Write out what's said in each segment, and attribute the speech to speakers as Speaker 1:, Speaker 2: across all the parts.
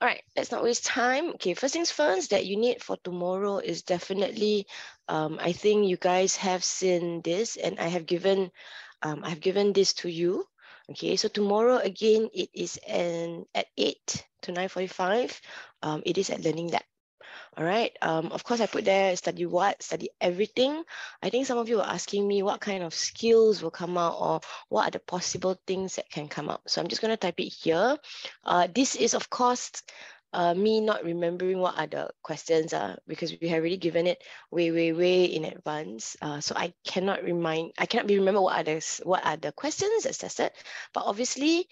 Speaker 1: All right, let's not waste time. Okay, first things first, that you need for tomorrow is definitely, I think you guys have seen this, and I have given this to you. Okay, so tomorrow again, it is at 8 to 9:45. It is at Learning Lab. All right. Of course, I put there study what, study everything. I think some of you are asking me what kind of skills will come out or what are the possible things that can come out. So I'm just going to type it here. This is, of course, me not remembering what are the questions are because we have already given it way in advance. So I cannot remember what are the questions that's tested. But obviously,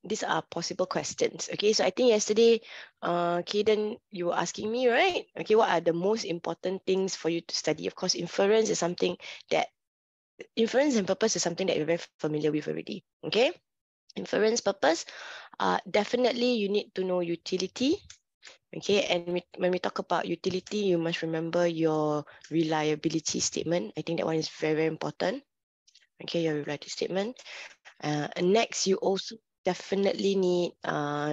Speaker 1: these are possible questions. Okay, so I think yesterday, Kaden, you were asking me, right? Okay, what are the most important things for you to study? Of course, inference and purpose is something that you're very familiar with already. Okay, inference purpose, definitely you need to know utility. Okay, and when we talk about utility, you must remember your reliability statement. I think that one is very important. Okay, your reliability statement. And next, you also definitely need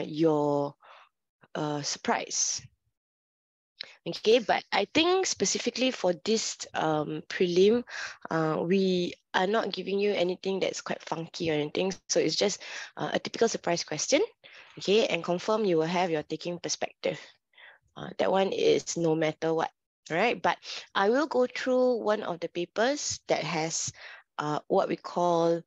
Speaker 1: your surprise. Okay, but I think specifically for this prelim, we are not giving you anything that's quite funky or anything. So it's just a typical surprise question. Okay, and confirm you will have your taking perspective. That one is no matter what, right? But I will go through one of the papers that has what we call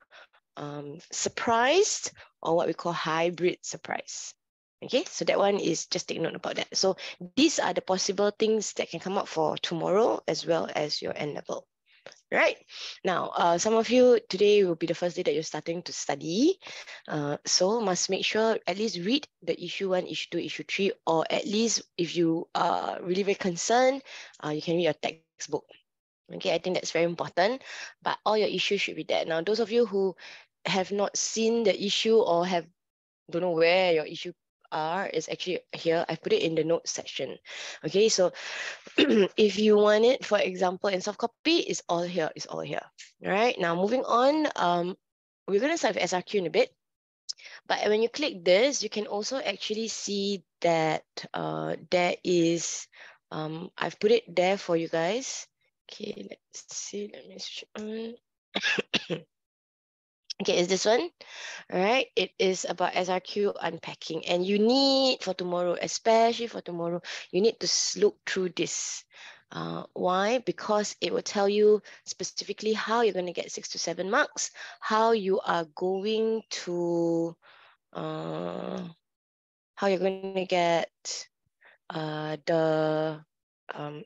Speaker 1: surprised or what we call hybrid surprise. Okay, so that one is just take note about that. So these are the possible things that can come up for tomorrow as well as your N level. Right now, some of you today will be the first day that you're starting to study. So must make sure at least read the issue 1, issue 2, issue 3, or at least if you are really very concerned, you can read your textbook. Okay, I think that's very important. But all your issues should be there. Now, those of you who have not seen the issue or don't know where your issue are, is actually here. I put it in the notes section. Okay, so if you want it, for example, in soft copy, it's all here. It's all here. All right. Now moving on, we're going to start with SRQ in a bit. But when you click this, you can also actually see that there is, I've put it there for you guys. Okay, let's see. Let me switch on. Okay, is this one? All right, it is about SRQ unpacking, and you need for tomorrow, especially for tomorrow, you need to look through this. Why? Because it will tell you specifically how you're going to get 6 to 7 marks, how you are going to, how you're going to get the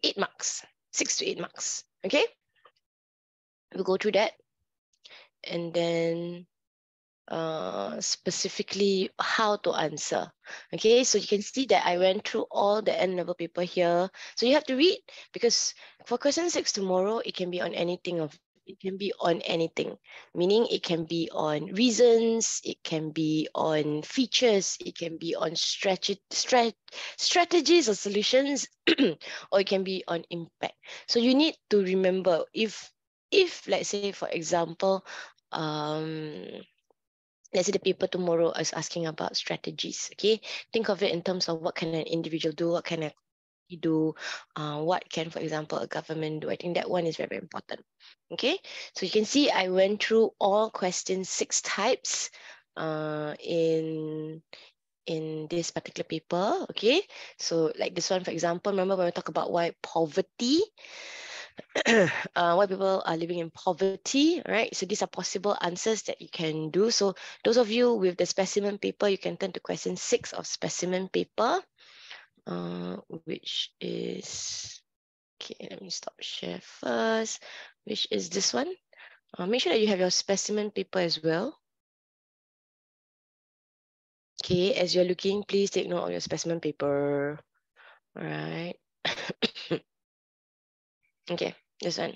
Speaker 1: 8 marks, 6 to 8 marks. Okay, we'll go through that, and then specifically how to answer. Okay, so you can see that I went through all the N level paper here. So you have to read, because for question 6 tomorrow, it can be on anything meaning it can be on reasons, it can be on features, it can be on strategies or solutions, or it can be on impact. So you need to remember, if let's say, for example, let's say the paper tomorrow is asking about strategies. Okay, think of it in terms of what can an individual do, what can a do, what can, for example, a government do. I think that one is very, very important. Okay, so you can see I went through all questions 6 types in this particular paper. Okay, so like this one, for example, remember when we talk about why poverty, why people are living in poverty, right? So these are possible answers that you can do. So those of you with the specimen paper, you can turn to question 6 of specimen paper, which is, okay, let me stop share first, which is this one. Make sure that you have your specimen paper as well. Okay, as you're looking, please take note of your specimen paper. All right. Okay, this one.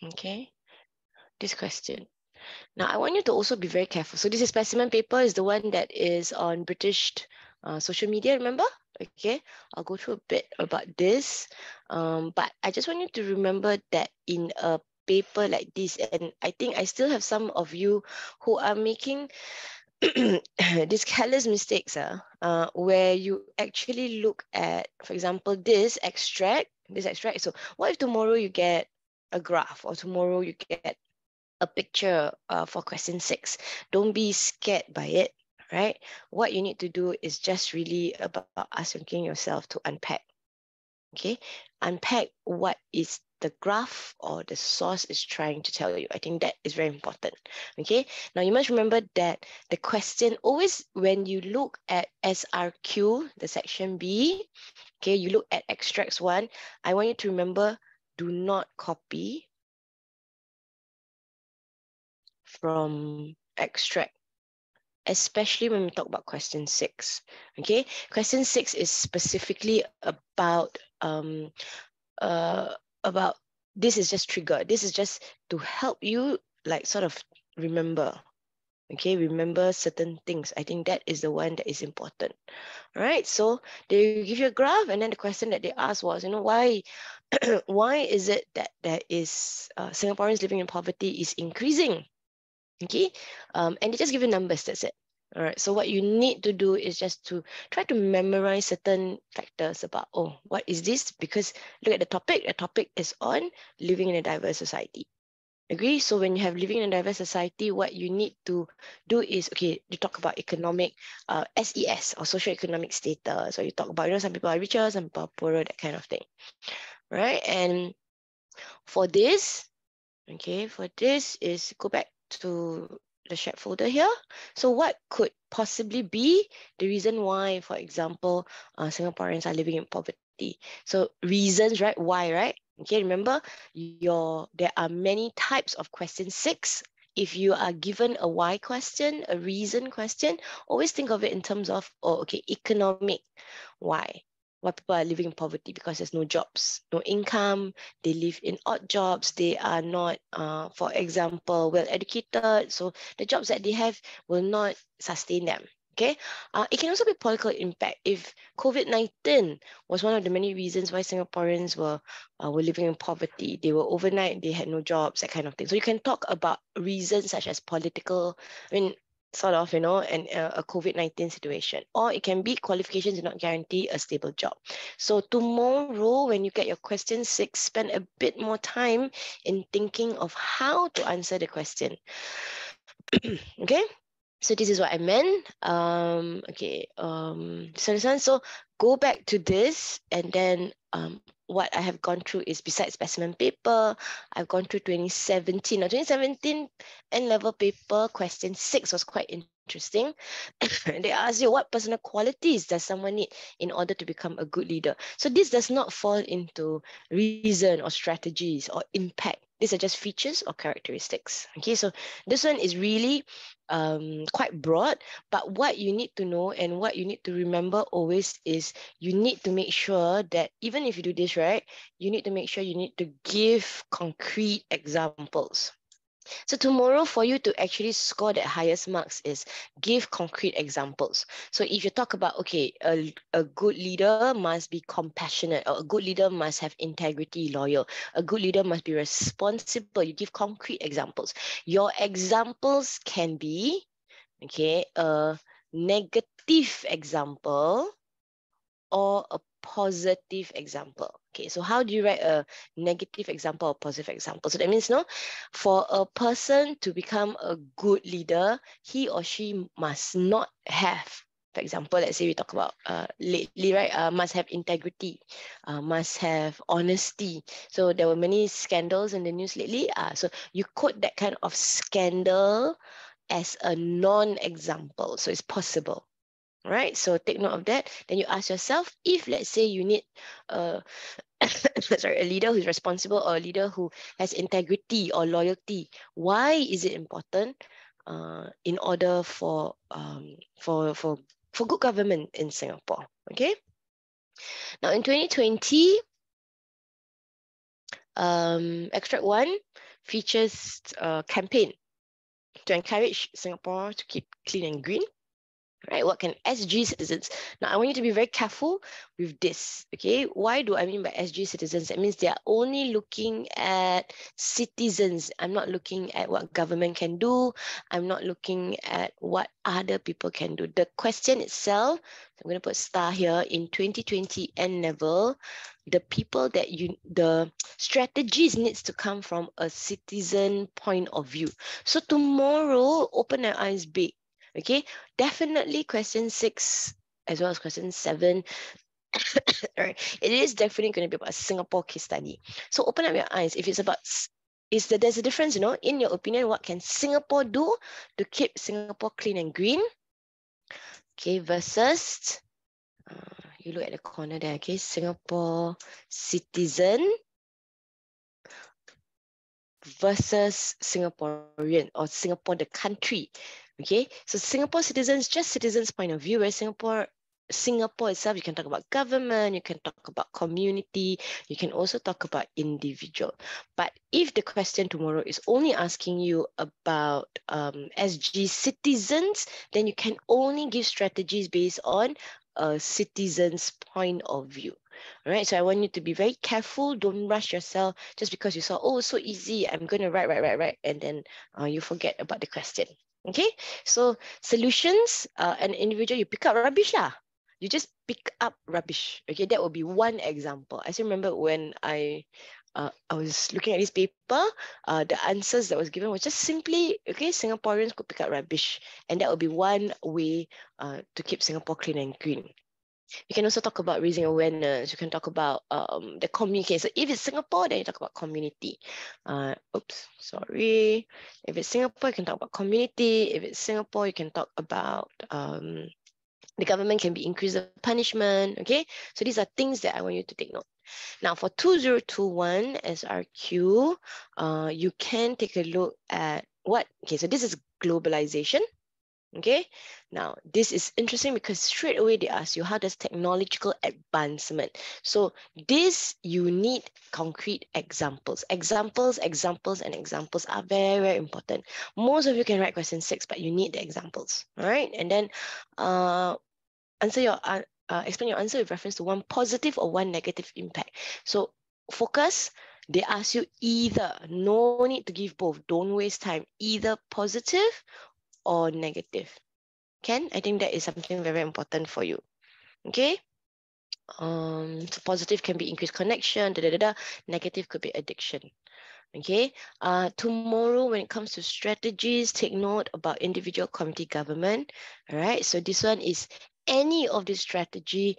Speaker 1: Okay, this question. Now, I want you to also be very careful. So this is specimen paper, is the one that is on British social media, remember? Okay, I'll go through a bit about this. But I just want you to remember that in a paper like this, and I think I still have some of you who are making these careless mistakes where you actually look at, for example, this extract. So what if tomorrow you get a graph, or tomorrow you get a picture for question 6? Don't be scared by it, right? What you need to do is just really about asking yourself to unpack. Okay, unpack what is the graph or the source is trying to tell you. I think that is very important. Okay, now you must remember that the question always, when you look at SRQ, the section B, okay, you look at extracts 1, I want you to remember, do not copy from extract, especially when we talk about question 6. Okay, question 6 is specifically about about, this is just trigger. This is just to help you like sort of remember. Okay, remember certain things. I think that is the one that is important. All right, so they give you a graph, and then the question that they asked was, why why is it that there is Singaporeans living in poverty is increasing? Okay, and they just give you numbers, that's it. All right, so what you need to do is just to try to memorize certain factors about, oh, what is this? Because look at the topic is on living in a diverse society. Agree? So when you have living in a diverse society, what you need to do is, okay, you talk about economic, SES, or socio-economic status, or you talk about, some people are richer, some people are poorer, that kind of thing, right? And for this, okay, for this is go back to the shared folder here. So what could possibly be the reason why, for example, Singaporeans are living in poverty? So reasons, right? Why, right? Okay, remember, there are many types of question 6. If you are given a why question, a reason question, always think of it in terms of, oh, okay, economic. Why? Why people are living in poverty? Because there's no jobs, no income, they live in odd jobs, they are not, for example, well educated, so the jobs that they have will not sustain them. Okay, it can also be political impact. If COVID-19 was one of the many reasons why Singaporeans were living in poverty, they were overnight, they had no jobs, that kind of thing. So you can talk about reasons such as political, sort of, and a COVID-19 situation. Or it can be qualifications do not guarantee a stable job. So tomorrow, when you get your question 6, spend a bit more time in thinking of how to answer the question. Okay? So this is what I meant. Okay. So go back to this, and then what I have gone through is, besides specimen paper, I've gone through 2017. Now 2017 N-level paper question 6 was quite interesting. They ask you, what personal qualities does someone need in order to become a good leader? So this does not fall into reason or strategies or impact. These are just features or characteristics. Okay, so this one is really quite broad, but what you need to know and what you need to remember always is, you need to make sure that even if you do this, right, you need to make sure you need to give concrete examples. So tomorrow, for you to actually score the highest marks, is give concrete examples. So if you talk about, okay, a good leader must be compassionate, or a good leader must have integrity, loyal, a good leader must be responsible, you give concrete examples. Your examples can be, okay, a negative example or a positive example. Okay, so how do you write a negative example or positive example? So that means, no, for a person to become a good leader, he or she must not have, for example, let's say we talk about lately, right, must have integrity, must have honesty. So there were many scandals in the news lately. So you quote that kind of scandal as a non-example. So it's possible. Right, so take note of that. Then you ask yourself, if let's say you need a a leader who's responsible, or a leader who has integrity or loyalty, why is it important in order for good government in Singapore? Okay. Now in 2020, extract 1 features a campaign to encourage Singapore to keep clean and green. right? What can SG citizens? Now, I want you to be very careful with this, okay? Why do I mean by SG citizens? That means they are only looking at citizens. I'm not looking at what government can do. I'm not looking at what other people can do. The question itself, I'm going to put star here, in 2020 N-level, the people that the strategies needs to come from a citizen point of view. So tomorrow, open your eyes big. Okay, definitely question 6 as well as question 7. All right, it is definitely going to be about a Singapore case study. So open up your eyes. If it's about, there's a difference, in your opinion, what can Singapore do to keep Singapore clean and green? Okay, versus, you look at the corner there, okay, Singapore citizen versus Singaporean or Singapore the country. Okay, so Singapore citizens, just citizens' point of view, where Singapore itself, you can talk about government, you can talk about community, you can also talk about individual. But if the question tomorrow is only asking you about SG citizens, then you can only give strategies based on a citizen's point of view. All right, so I want you to be very careful. Don't rush yourself just because you saw, oh, so easy, I'm going to write, and then you forget about the question. Okay, so solutions, an individual, you pick up rubbish lah. You just pick up rubbish. Okay, that will be one example. I still remember when I was looking at this paper, the answers that was given was just simply, okay, Singaporeans could pick up rubbish, and that would be one way to keep Singapore clean and green. You can also talk about raising awareness. You can talk about the community. So if it's Singapore, then you talk about community. Oops, sorry. If it's Singapore, you can talk about community. If it's Singapore, you can talk about the government can be increased the punishment. Okay, so these are things that I want you to take note. Now for 2021 SRQ, you can take a look at what. Okay, so this is globalization. Okay, now this is interesting because straight away they ask you, how does technological advancement? So this, you need concrete examples. Examples are very, very important. Most of you can write question 6, but you need the examples. All right, and then explain your answer with reference to one positive or one negative impact. So focus. They ask you either, no need to give both, don't waste time, either positive or negative. Ken, I think that is something very important for you. Okay. So positive can be increased connection, negative could be addiction. Okay. Tomorrow, when it comes to strategies, take note about individual, community, government. All right. So this one is any of this strategy,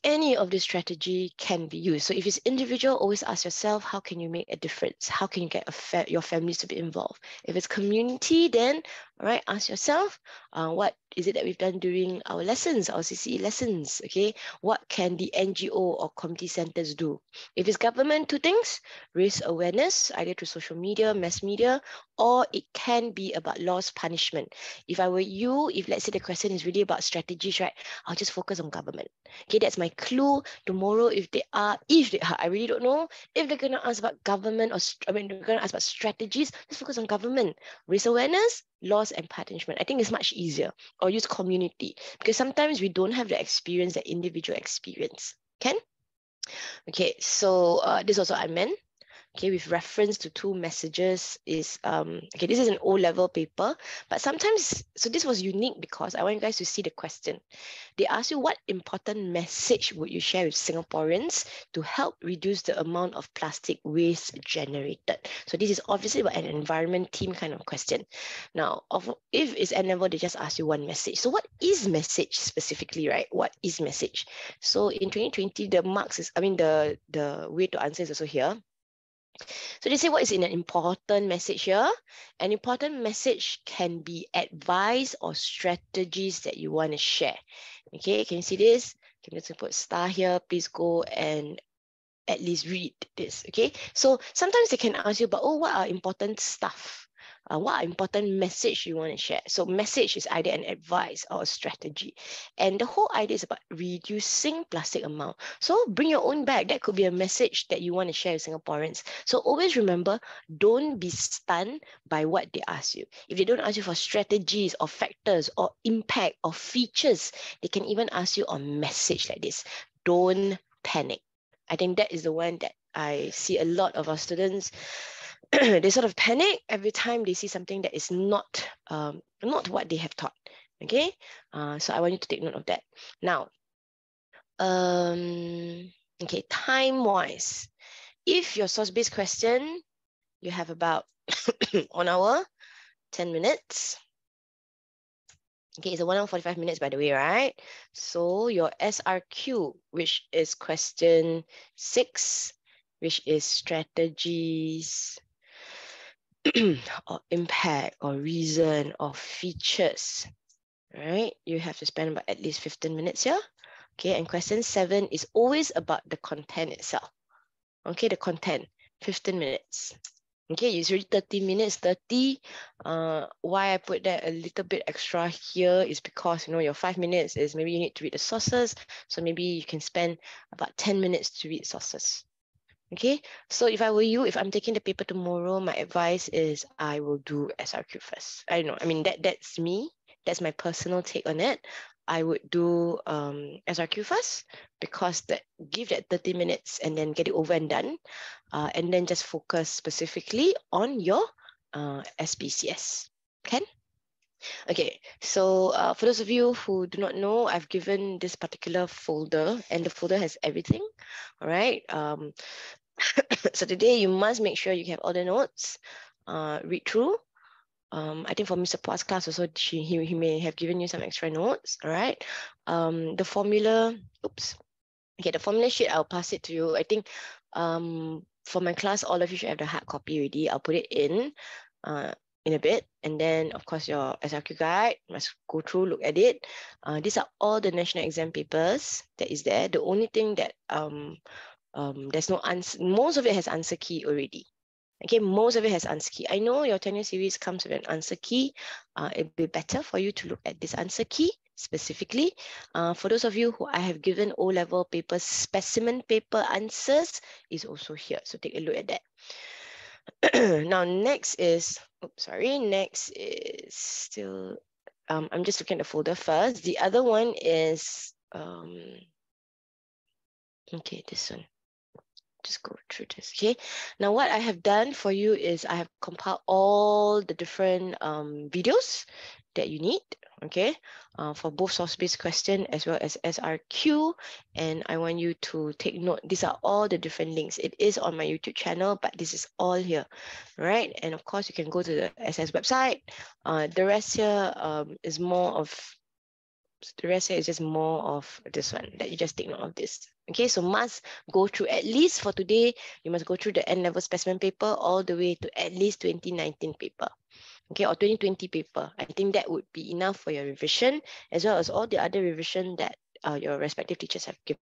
Speaker 1: any of this strategy can be used. So if it's individual, always ask yourself, how can you make a difference? How can you get your families to be involved? If it's community, then all right, ask yourself, what is it that we've done during our lessons, our CCE lessons? Okay, what can the NGO or community centers do? If it's government, 2 things: raise awareness, either through social media, mass media, or it can be about laws, punishment. If I were you, if let's say the question is really about strategies, right, I'll just focus on government. Okay, that's my clue. Tomorrow, if they are, I really don't know, if they're going to ask about government or, they're going to ask about strategies, just focus on government. Raise awareness, laws and punishment. I think it's much easier. Or use community, because sometimes we don't have the experience that individual experience. Can? Okay, so this also I meant. Okay, with reference to 2 messages is, okay, this is an O-level paper, but sometimes, so this was unique because I want you guys to see the question. They ask you, what important message would you share with Singaporeans to help reduce the amount of plastic waste generated? So this is obviously an environment team kind of question. Now, if it's N-level, they just ask you one message. So what is message specifically, right? What is message? So in 2020, the marks is, the way to answer is also here. So they say, what is an important message here? An important message can be advice or strategies that you want to share. Okay, can you see this? Can you put star here? Please go and at least read this. Okay, so sometimes they can ask you about, oh, what are important stuff? what important message you want to share. So message is either an advice or a strategy. And the whole idea is about reducing plastic amount. So bring your own bag. That could be a message that you want to share with Singaporeans. So always remember, don't be stunned by what they ask you. If they don't ask you for strategies or factors or impact or features, they can even ask you on message like this. Don't panic. I think that is the one that I see a lot of our students. They sort of panic every time they see something that is not what they have taught. Okay, so I want you to take note of that. Now, okay, time-wise, if your source-based question, you have about 1 hour, 10 minutes. Okay, it's a 1 hour 45 minutes, by the way, right? So your SRQ, which is question 6, which is strategies or impact or reason or features, right? You have to spend about at least 15 minutes here. Okay, and question 7 is always about the content itself. Okay, the content, 15 minutes. Okay, it's already 30 minutes, 30. Why I put that a little bit extra here is because, you know, your 5 minutes is maybe you need to read the sources. So maybe you can spend about 10 minutes to read sources. Okay, so if I were you, if I'm taking the paper tomorrow, my advice is I will do SRQ first. I don't know, I mean, that's me. That's my personal take on it. I would do SRQ first because give that 30 minutes and then get it over and done. And then just focus specifically on your SPCS. Can? Okay, so for those of you who do not know, I've given this particular folder and the folder has everything. All right. So today you must make sure you have all the notes, read through. I think for Mr. Pua's class also, he may have given you some extra notes, all right? The formula, oops. Okay, the formula sheet, I'll pass it to you. I think for my class, all of you should have the hard copy already. I'll put it in a bit. And then, of course, your SRQ guide, must go through, look at it. These are all the national exam papers that is there. The only thing that there's no answer, most of it has answer key already. Okay, most of it has answer key. I know your tenure series comes with an answer key. It'd be better for you to look at this answer key specifically. For those of you who I have given O-level papers, specimen paper answers is also here. So take a look at that. Now, next is still, I'm just looking at the folder first. The other one is, okay, this one. Just go through this, okay? Now, what I have done for you is I have compiled all the different videos that you need, okay? For both source-based question as well as SRQ. And I want you to take note. These are all the different links. It is on my YouTube channel, but this is all here, right? And of course, you can go to the SS website. The rest here is more of, the rest here is just more of this one, that you just take note of this. Okay, so must go through, at least for today, you must go through the N-level specimen paper all the way to at least 2019 paper. Okay, or 2020 paper. I think that would be enough for your revision, as well as all the other revision that your respective teachers have given.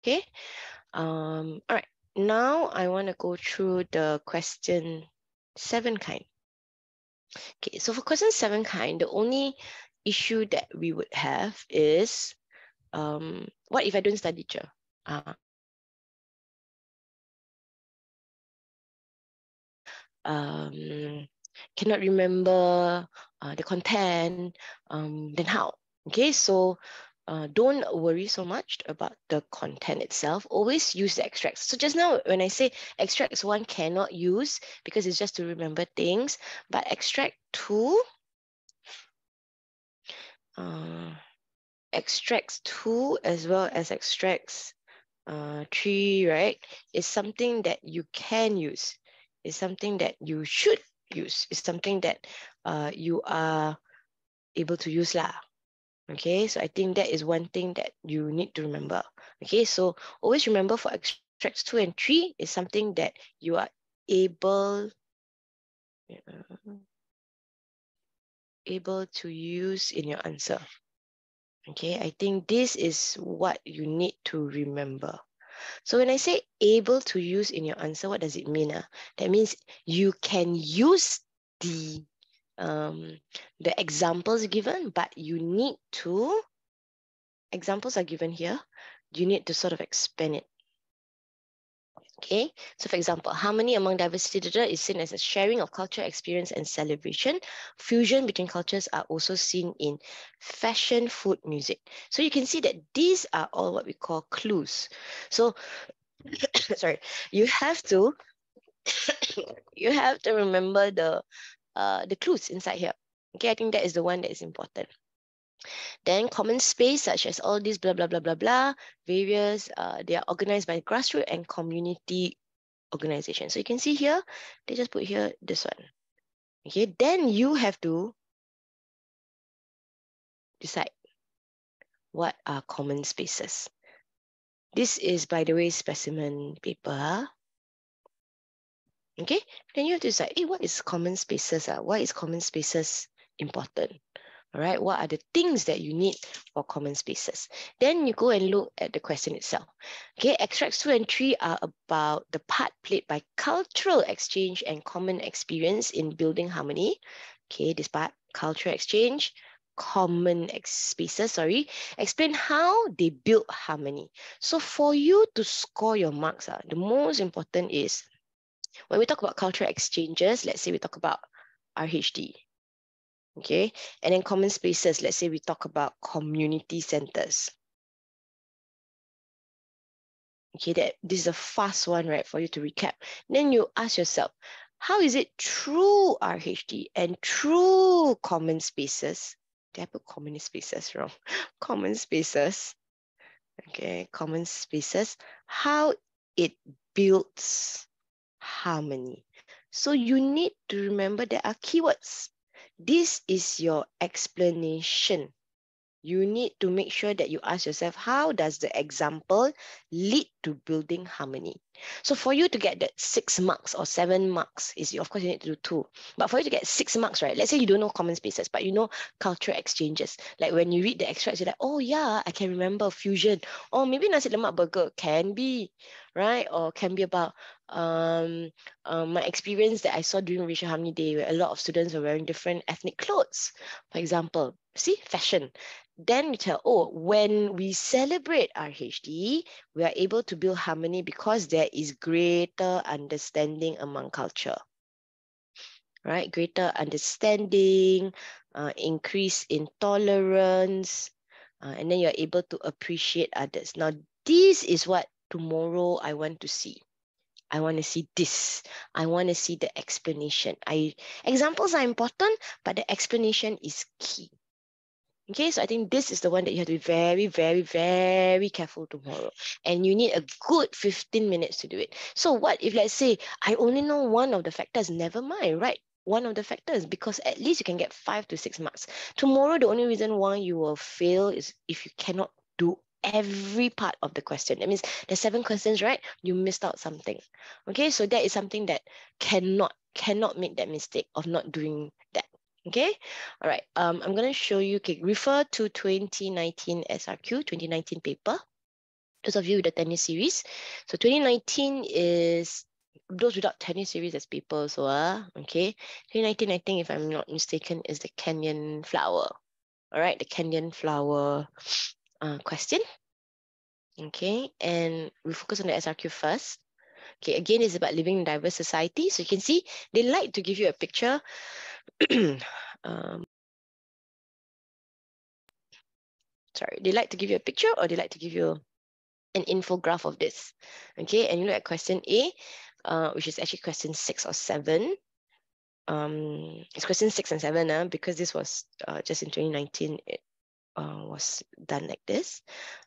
Speaker 1: Okay, all right. Now I want to go through the question 7 kind. Okay, so for question 7 kind, the only issue that we would have is, what if I don't study, teacher? Cannot remember the content, then how? Okay, so don't worry so much about the content itself. Always use the extracts. So just now when I say extracts 1 cannot use because it's just to remember things, but extract 2, extracts 2 as well as extracts 3, right, is something that you can use. It's something that you should use. It's something that you are able to use lah. Okay, so I think that is one thing that you need to remember. Okay, so always remember for extracts 2 and 3 is something that you are able to use in your answer. Okay, I think this is what you need to remember. So when I say able to use in your answer, what does it mean? That means you can use the examples given, but you need to, examples are given here, you need to sort of expand it. Okay, so for example, harmony among diversity is seen as a sharing of culture, experience, and celebration. Fusion between cultures are also seen in fashion, food, music. So you can see that these are all what we call clues. So, sorry, you have to you have to remember the clues inside here. Okay, I think that is the one that is important. Then common space, such as all these blah, blah, blah, blah, blah, various, they are organized by grassroots and community organization. So you can see here, they just put here this one. Okay, then you have to decide what are common spaces. This is, by the way, specimen paper. Okay, then you have to decide, hey, what is common spaces? Why is common spaces important? All right, what are the things that you need for common spaces? Then you go and look at the question itself. Okay, extracts 2 and 3 are about the part played by cultural exchange and common experience in building harmony. Okay, this part, cultural exchange, common spaces, sorry, explain how they build harmony. So for you to score your marks, the most important is, when we talk about cultural exchanges, let's say we talk about RHD. Okay, and then common spaces, let's say we talk about community centers. Okay, this is a fast one, right, for you to recap. Then you ask yourself, how is it true RHD and true common spaces? Did I put common spaces wrong? Common spaces. Okay, common spaces. How it builds harmony. So you need to remember there are keywords. This is your explanation. You need to make sure that you ask yourself, how does the example lead to building harmony? So for you to get that 6 marks or 7 marks, of course you need to do 2. But for you to get 6 marks, right? Let's say you don't know common spaces, but you know cultural exchanges. Like when you read the extracts, you're like, oh yeah, I can remember fusion. Or maybe nasi lemak burger can be, right? Or can be about my experience that I saw during Racial Harmony Day, where a lot of students were wearing different ethnic clothes. For example, see, fashion. Then you tell, oh, when we celebrate RHD, we are able to build harmony because there is greater understanding among culture, right? Greater understanding, increase in tolerance, and then you're able to appreciate others. Now, this is what tomorrow I want to see. I want to see this. I want to see the explanation. Examples are important, but the explanation is key. Okay, so I think this is the one that you have to be very, very, very careful tomorrow. And you need a good 15 minutes to do it. So what if, let's say, I only know one of the factors? Never mind, right? One of the factors, because at least you can get 5 to 6 marks. Tomorrow, the only reason why you will fail is if you cannot do every part of the question. That means there's 7 questions, right? You missed out something. Okay, so that is something that cannot make that mistake of not doing that. Okay, all right. I'm going to show you, okay, refer to 2019 SRQ, 2019 paper. Those of you with the tennis series. So 2019 is those without tennis series as paper. So, okay. 2019, I think, if I'm not mistaken, is the Kenyan flower. All right, the Kenyan flower question. Okay, and we focus on the SRQ first. Okay, again, it's about living in a diverse society. So you can see they like to give you a picture. Sorry, they like to give you a picture or they like to give you an infograph of this. Okay, and you look at question A, which is actually question 6 or 7. It's question 6 and 7 because this was just in 2019. It was done like this.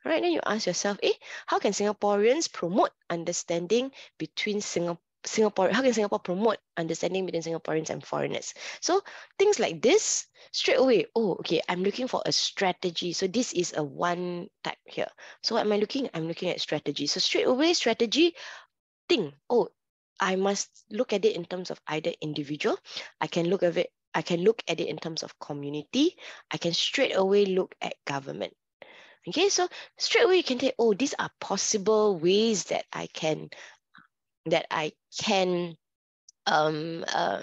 Speaker 1: All right, then you ask yourself, how can Singaporeans promote understanding between how can Singapore promote understanding between Singaporeans and foreigners? So things like this, straight away, oh, okay, I'm looking for a strategy. So this is a one type here. So what am I looking? I'm looking at strategy. So straight away, strategy, think, oh, I must look at it in terms of either individual. I can look at it in terms of community. I can straight away look at government. Okay, so straight away you can say, oh, these are possible ways that I can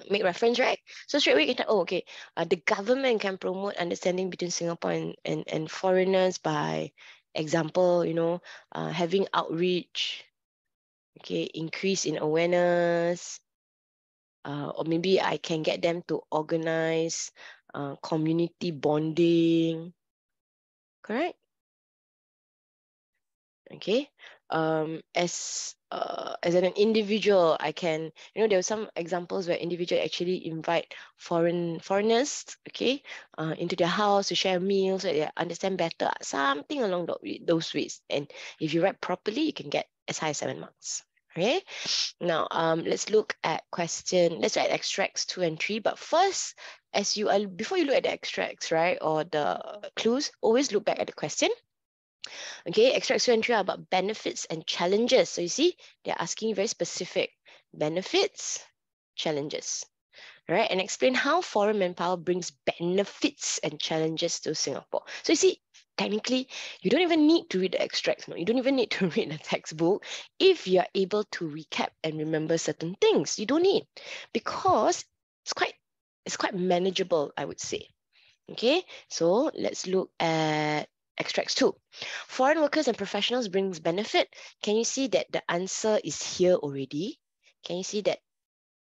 Speaker 1: make reference, right? So straight away you can, oh, okay, the government can promote understanding between Singapore and foreigners by example, having outreach, okay, increase in awareness, or maybe I can get them to organize community bonding, correct? Okay, as an individual, I can, there are some examples where individuals actually invite foreigners, okay, into their house to share meals so they understand better, something along those ways. And if you write properly, you can get as high as 7 marks. Okay, now let's look at let's write extracts 2 and 3. But first, before you look at the extracts, right, or the clues, always look back at the question. Okay, extracts 2 and 3 are about benefits and challenges. So you see, they're asking very specific benefits, challenges, right? And explain how foreign manpower brings benefits and challenges to Singapore. So you see, technically, you don't even need to read the extracts. No, you don't even need to read the textbook if you're able to recap and remember certain things. You don't need, because it's quite manageable, I would say. Okay, so let's look at extracts 2. Foreign workers and professionals brings benefit. Can you see that the answer is here already? Can you see that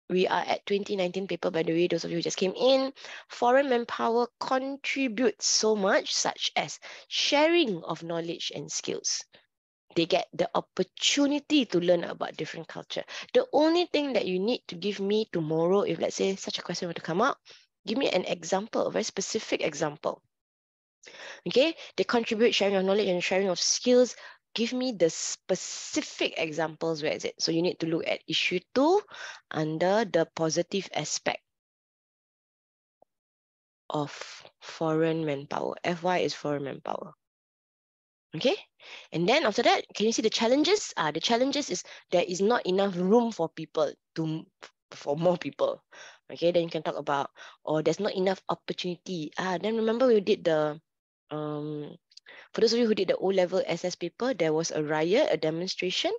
Speaker 1: we are at 2019 paper, by the way, those of you who just came in? Foreign manpower contributes so much, such as sharing of knowledge and skills. They get the opportunity to learn about different culture. The only thing that you need to give me tomorrow, if let's say such a question were to come up, give me an example, a very specific example. Okay, they contribute sharing of knowledge and sharing of skills. Give me the specific examples. Where is it? So you need to look at issue 2 under the positive aspect of foreign manpower. FY is foreign manpower. Okay, and then after that, can you see the challenges? The challenges is there is not enough room for for more people. Okay, then you can talk about, or there's not enough opportunity. Then remember we did the for those of you who did the O-level SS paper, there was a riot, a demonstration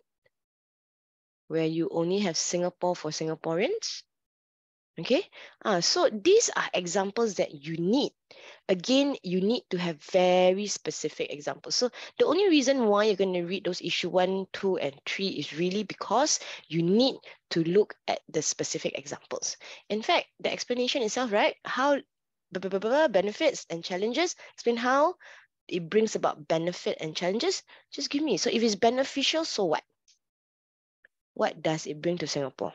Speaker 1: where you only have Singapore for Singaporeans. Okay, so these are examples that you need. Again, you need to have very specific examples. So the only reason why you're going to read those issue 1, 2, and 3 is really because you need to look at the specific examples. In fact, the explanation itself, right? How benefits and challenges, explain how it brings about benefit and challenges. Just give me. So if it's beneficial, so what? What does it bring to Singapore?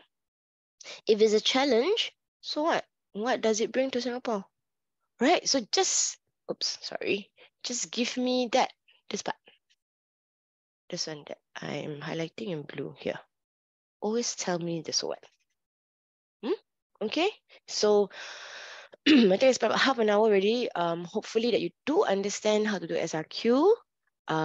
Speaker 1: If it's a challenge, so what? What does it bring to Singapore? Right? So just give me this part. This one that I'm highlighting in blue here. Always tell me the so what. Okay? So I think it's about half an hour already. Hopefully that you do understand how to do SRQ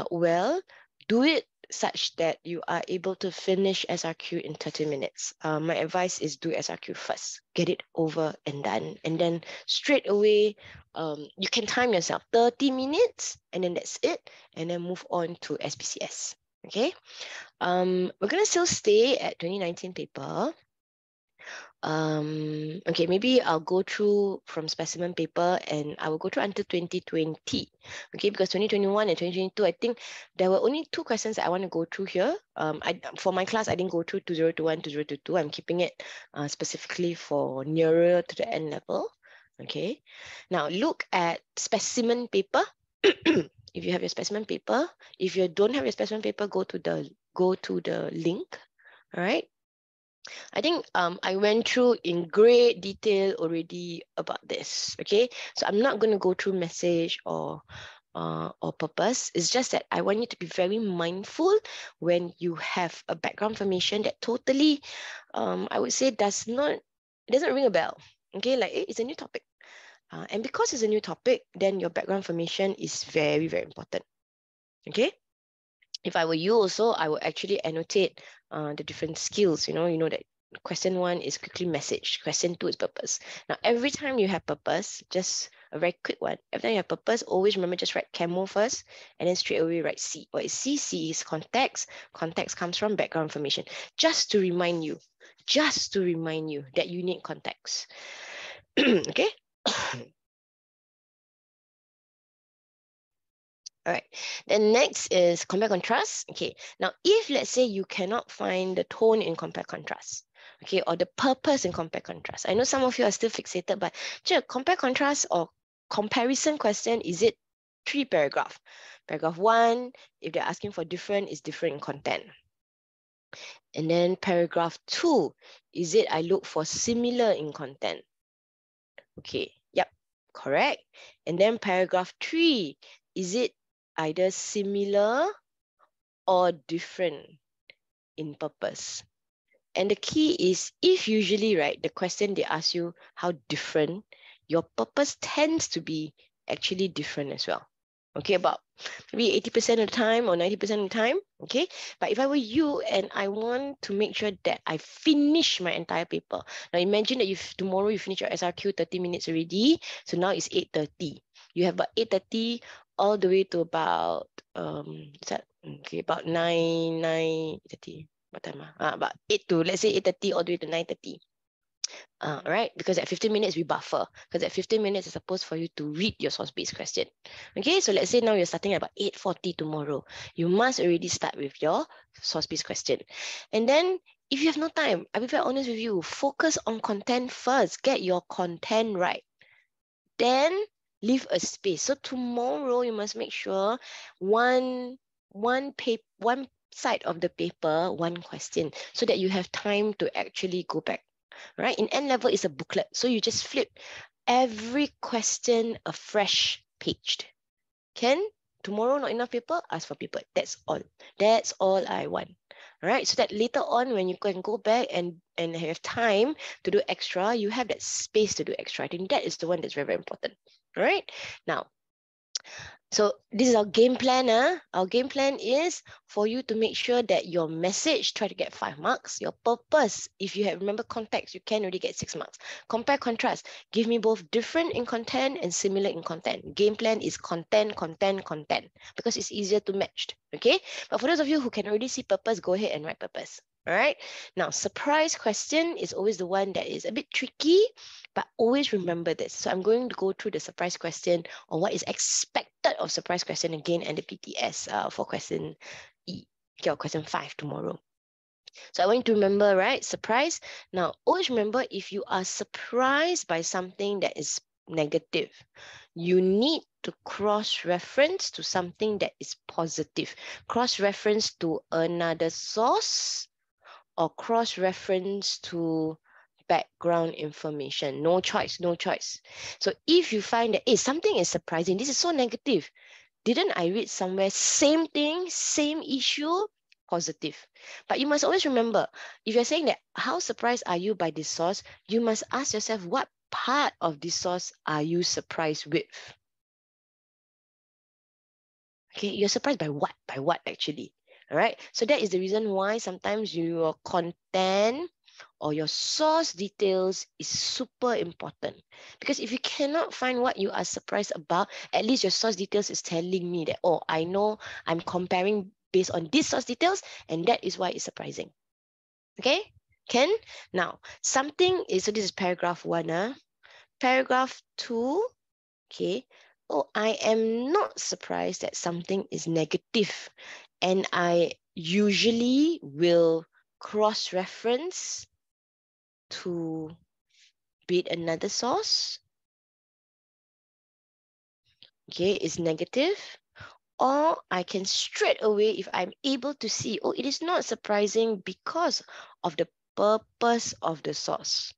Speaker 1: well. Do it such that you are able to finish SRQ in 30 minutes. My advice is do SRQ first. Get it over and done. And then straight away, you can time yourself 30 minutes and then that's it. And then move on to SPCS. Okay? We're going to still stay at 2019 paper. Okay, maybe I'll go through from specimen paper and I will go through until 2020. Okay, because 2021 and 2022, I think there were only 2 questions that I want to go through here. For my class, I didn't go through 2021, 2022. I'm keeping it specifically for nearer to the end level. Okay, now look at specimen paper. If you have your specimen paper, if you don't have your specimen paper, go to the link. All right. I think I went through in great detail already about this, okay? So I'm not going to go through message or purpose. It's just that I want you to be very mindful when you have a background information that totally, I would say, it doesn't ring a bell, okay? Like it's a new topic. And because it's a new topic, then your background information is very, very important, okay? If I were you also, I would actually annotate the different skills, you know that question 1 is quickly message, question 2 is purpose. Now, every time you have purpose, just a very quick one, every time you have purpose, always remember just write camo first and then straight away write C. What is C? C is context. Context comes from background information. Just to remind you, just to remind you that you need context. Okay. All right, then next is compare contrast. Okay, now if let's say you cannot find the tone in compare contrast, okay, or the purpose in compare contrast. I know some of you are still fixated, but compare contrast or comparison question, is it 3 paragraph? Paragraph 1, if they're asking for different, is different in content. And then paragraph 2, is it I look for similar in content? Okay, yep, correct. And then paragraph 3, is it either similar or different in purpose? And the key is, if usually, right, the question they ask you how different, your purpose tends to be actually different as well. Okay, about maybe 80% of the time or 90% of the time. Okay, but if I were you and I want to make sure that I finish my entire paper. Now imagine that tomorrow you finish your SRQ 30 minutes already. So now it's 8:30. You have about 8:30 all the way to about about 9:30. What time? About 8 to, let's say 8:30 all the way to 9:30. Right? Because at 15 minutes, we buffer. Because at 15 minutes, it's supposed for you to read your source-based question. Okay, so let's say now you're starting at about 8:40 tomorrow. You must already start with your source-based question. And then, if you have no time, I'll be very honest with you, focus on content first. Get your content right. Then, leave a space. So tomorrow, you must make sure one side of the paper, one question, so that you have time to actually go back. Right? In N level, it's a booklet. So you just flip every question a fresh page. Can tomorrow not enough paper? Ask for paper. That's all. That's all I want. All right. So that later on, when you can go back and have time to do extra, you have that space to do extra. I think that is the one that's very, very important. All right. Now, so this is our game plan. Our game plan is for you to make sure that your message, try to get 5 marks. Your purpose, if you have remember context, you can already get 6 marks. Compare contrast. Give me both different in content and similar in content. Game plan is content, content, content, because it's easier to match. Okay. But for those of you who can already see purpose, go ahead and write purpose. All right. Now, surprise question is always the one that is a bit tricky, but always remember this. So I'm going to go through the surprise question or what is expected of surprise question again and the PTS for question E, okay, or question 5 tomorrow. So I want you to remember, right? Surprise. Now, always remember, if you are surprised by something that is negative, you need to cross-reference to something that is positive. Cross-reference to another source or cross-reference to background information. No choice, no choice. So if you find that, something is surprising, this is so negative. Didn't I read somewhere, same thing, same issue, positive. But you must always remember, if you're saying that, how surprised are you by this source? You must ask yourself, what part of this source are you surprised with? Okay, you're surprised by what? By what actually? All right. So that is the reason why sometimes your content or your source details is super important. Because if you cannot find what you are surprised about, at least your source details is telling me that, oh, I know I'm comparing based on these source details, and that is why it's surprising. Okay, Ken? Now, something is, so this is paragraph 1. Paragraph 2, okay. Oh, I am not surprised that something is negative, and I usually will cross-reference to be another source. Okay, is negative, or I can straight away, if I'm able to see, oh, it is not surprising because of the purpose of the source.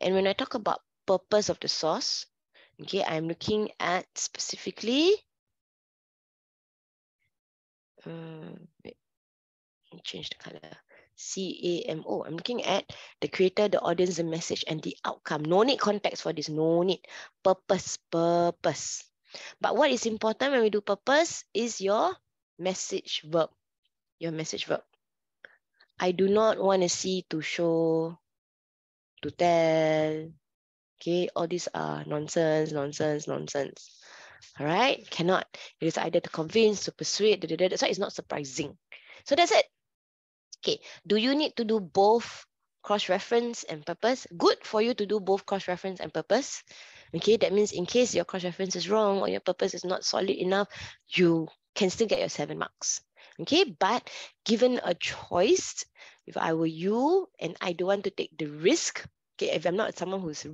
Speaker 1: And when I talk about purpose of the source, okay, I'm looking at specifically, wait, let me change the color. CAMO. I'm looking at the creator, the audience, the message, and the outcome. No need context for this. No need. Purpose. Purpose. But what is important when we do purpose is your message verb. Your message verb. I do not want to see, to show, to tell. Okay, all these are nonsense, nonsense, nonsense. All right, cannot. It is either to convince, to persuade. That's why it's not surprising. So that's it. Okay, do you need to do both cross-reference and purpose. Good for you to do both cross-reference and purpose. Okay, that means in case your cross-reference is wrong or your purpose is not solid enough, you can still get your 7 marks. Okay, but given a choice, if I were you and I don't want to take the risk, okay, if I'm not someone who's to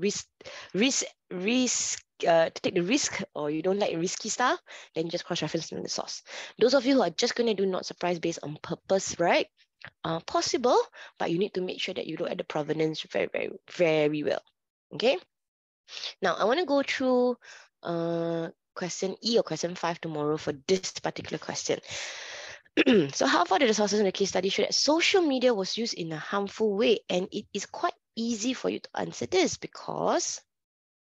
Speaker 1: take the risk, or you don't like risky stuff, then you just cross-reference from the source. Those of you who are just going to do not surprise based on purpose, right? Possible, but you need to make sure that you look at the provenance very, very, very well. Okay. Now I want to go through question E or question 5 tomorrow for this particular question. So how far did the sources in the case study show that social media was used in a harmful way? And it is quite easy for you to answer this because,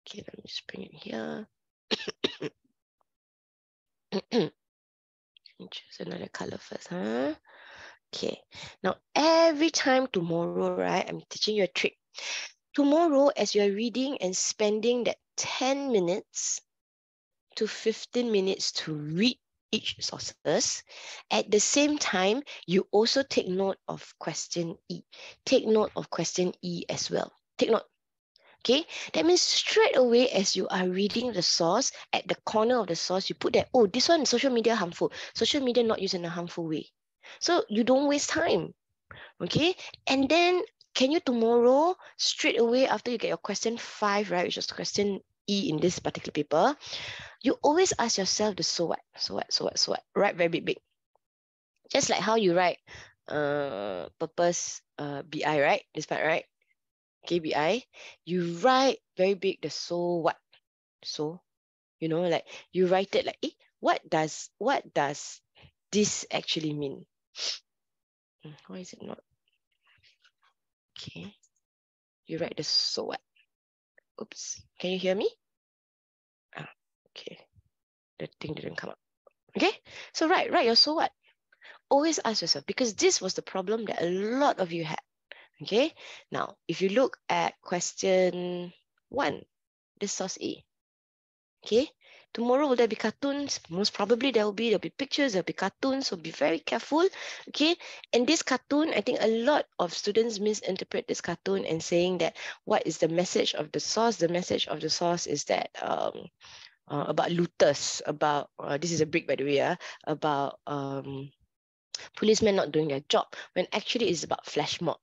Speaker 1: okay, let me just bring it here. Choose another color first, huh? Okay, now every time tomorrow, right, I'm teaching you a trick. Tomorrow, as you're reading and spending that 10 minutes to 15 minutes to read each sources, at the same time, you also take note of question E. Take note of question E as well. Take note. Okay, that means straight away as you are reading the source, at the corner of the source, you put that, oh, this one, social media harmful. Social media not used in a harmful way. So you don't waste time. Okay, and then can you tomorrow, straight away after you get your question 5, right, which is question E in this particular paper, you always ask yourself the so what, so what, so what, so what, right, very big, big. Just like how you write purpose BI, right, this part, right, KBI, you write very big the so what. So, you know, like you write it like, what does this actually mean? Why is it not? Okay, you write the so what. Oops, can you hear me? Okay, the thing didn't come up. Okay, so write your so what. Always ask yourself, because this was the problem that a lot of you had. Okay, now if you look at question 1, this source A. Okay, tomorrow will there be cartoons? Most probably there'll be pictures, there'll be cartoons, so be very careful. Okay, and this cartoon, I think a lot of students misinterpret this cartoon and saying that what is the message of the source? The message of the source is that about looters, about this is a brick by the way, about policemen not doing their job, when actually it's about flash mob.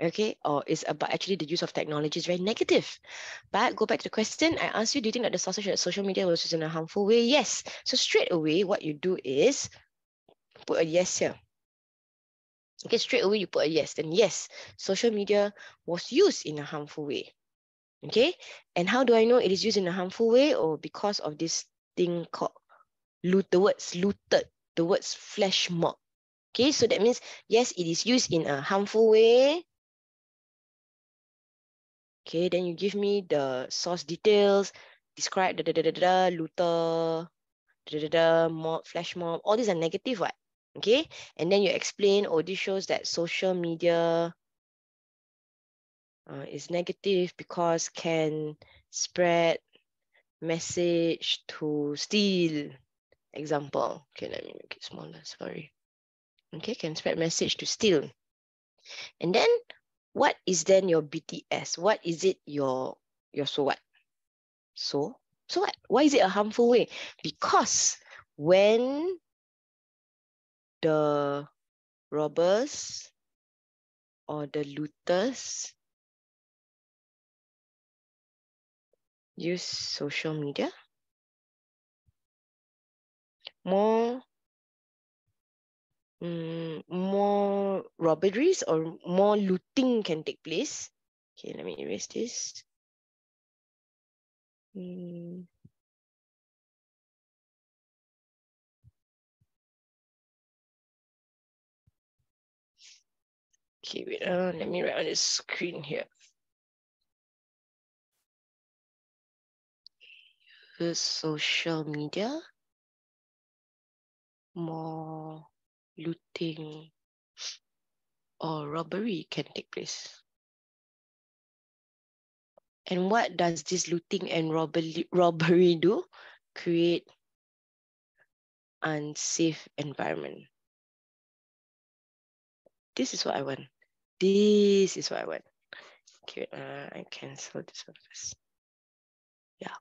Speaker 1: Okay, or it's about actually the use of technology is very negative. But go back to the question, I asked you, do you think that the social media was used in a harmful way? Yes. So straight away, what you do is put a yes here. Okay, straight away you put a yes. Then yes, social media was used in a harmful way. Okay, and how do I know it is used in a harmful way? Or because of this thing called the words looted, the words flash mob. Okay, so that means yes, it is used in a harmful way. Okay, then you give me the source details, describe looter, mob, flash mob, all these are negative, what? Okay, and then you explain, oh, this shows that social media is negative because can spread message to steal. Example, okay, let me make it smaller, sorry. Okay, can spread message to steal. And then what is then your BTS? What is it your so what? So what? Why is it a harmful way? Because when the robbers or the looters use social media, more robberies or more looting can take place. Okay, let me erase this. Okay, wait, let me write on this screen here. Use social media, more looting or robbery can take place. And what does this looting and robbery do? Create unsafe environment. This is what I want. this is what I want. Okay, I cancel this one first. Yeah.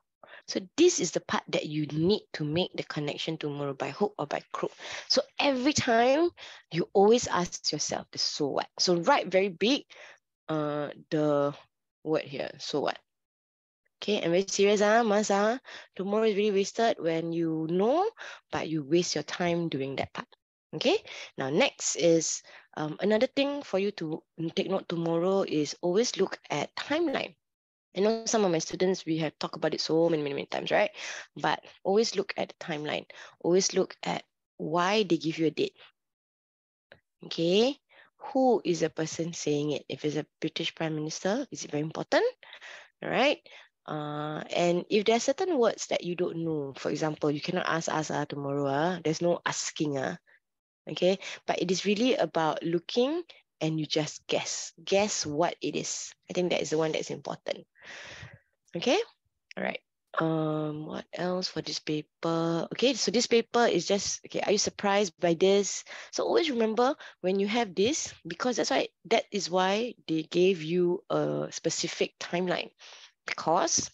Speaker 1: So this is the part that you need to make the connection tomorrow by hook or by crook. So every time you always ask yourself the so what. So write very big the word here, so what. Okay, and very serious, Mas. Tomorrow is really wasted when you know, but you waste your time doing that part. Okay, now next is another thing for you to take note tomorrow is always look at timeline. I know some of my students, we have talked about it so many times, right? But always look at the timeline. Always look at why they give you a date. Okay, who is the person saying it? If it's a British Prime Minister, is it very important? All right. And if there are certain words that you don't know, for example, you cannot ask us tomorrow. There's no asking. Okay, but it is really about looking and you just guess what it is. I think that is the one that's important. Okay, all right. What else for this paper? Okay, so this paper is just, okay, are you surprised by this? So always remember when you have this, because that is why they gave you a specific timeline, because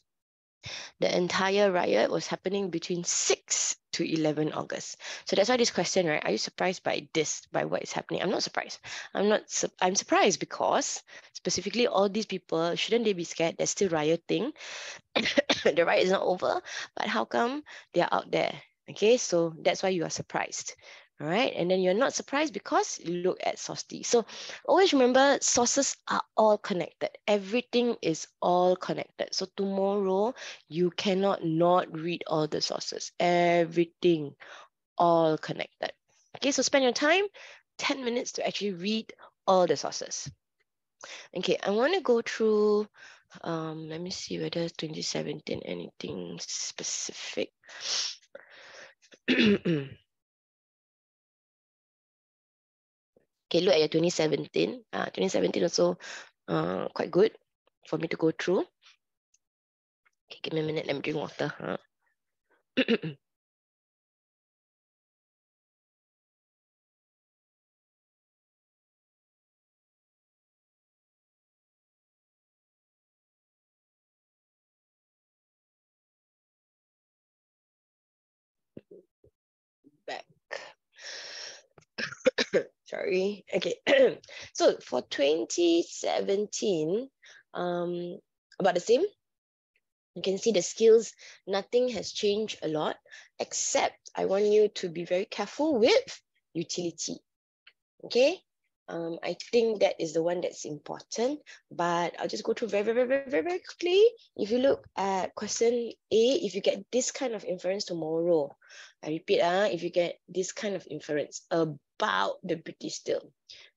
Speaker 1: the entire riot was happening between 6 to 11 August. So that's why this question, right? Are you surprised by this, by what is happening? I'm not surprised. I'm surprised because specifically all these people, shouldn't they be scared? They're still rioting. The riot is not over, but how come they're out there? Okay, so that's why you are surprised. All right, and then you're not surprised because you look at source D. So always remember, sources are all connected. Everything is all connected. So tomorrow, you cannot not read all the sources. Everything all connected. Okay, so spend your time, 10 minutes to actually read all the sources. Okay, I want to go through, let me see whether 2017, anything specific. Okay, look at your 2017. 2017 also quite good for me to go through. Okay, give me a minute, let me drink water. Back. Sorry. Okay. So for 2017, about the same. You can see the skills, nothing has changed a lot, except I want you to be very careful with utility. Okay. I think that is the one that's important, but I'll just go through very quickly. If you look at question A, if you get this kind of inference tomorrow, I repeat, if you get this kind of inference about the British still,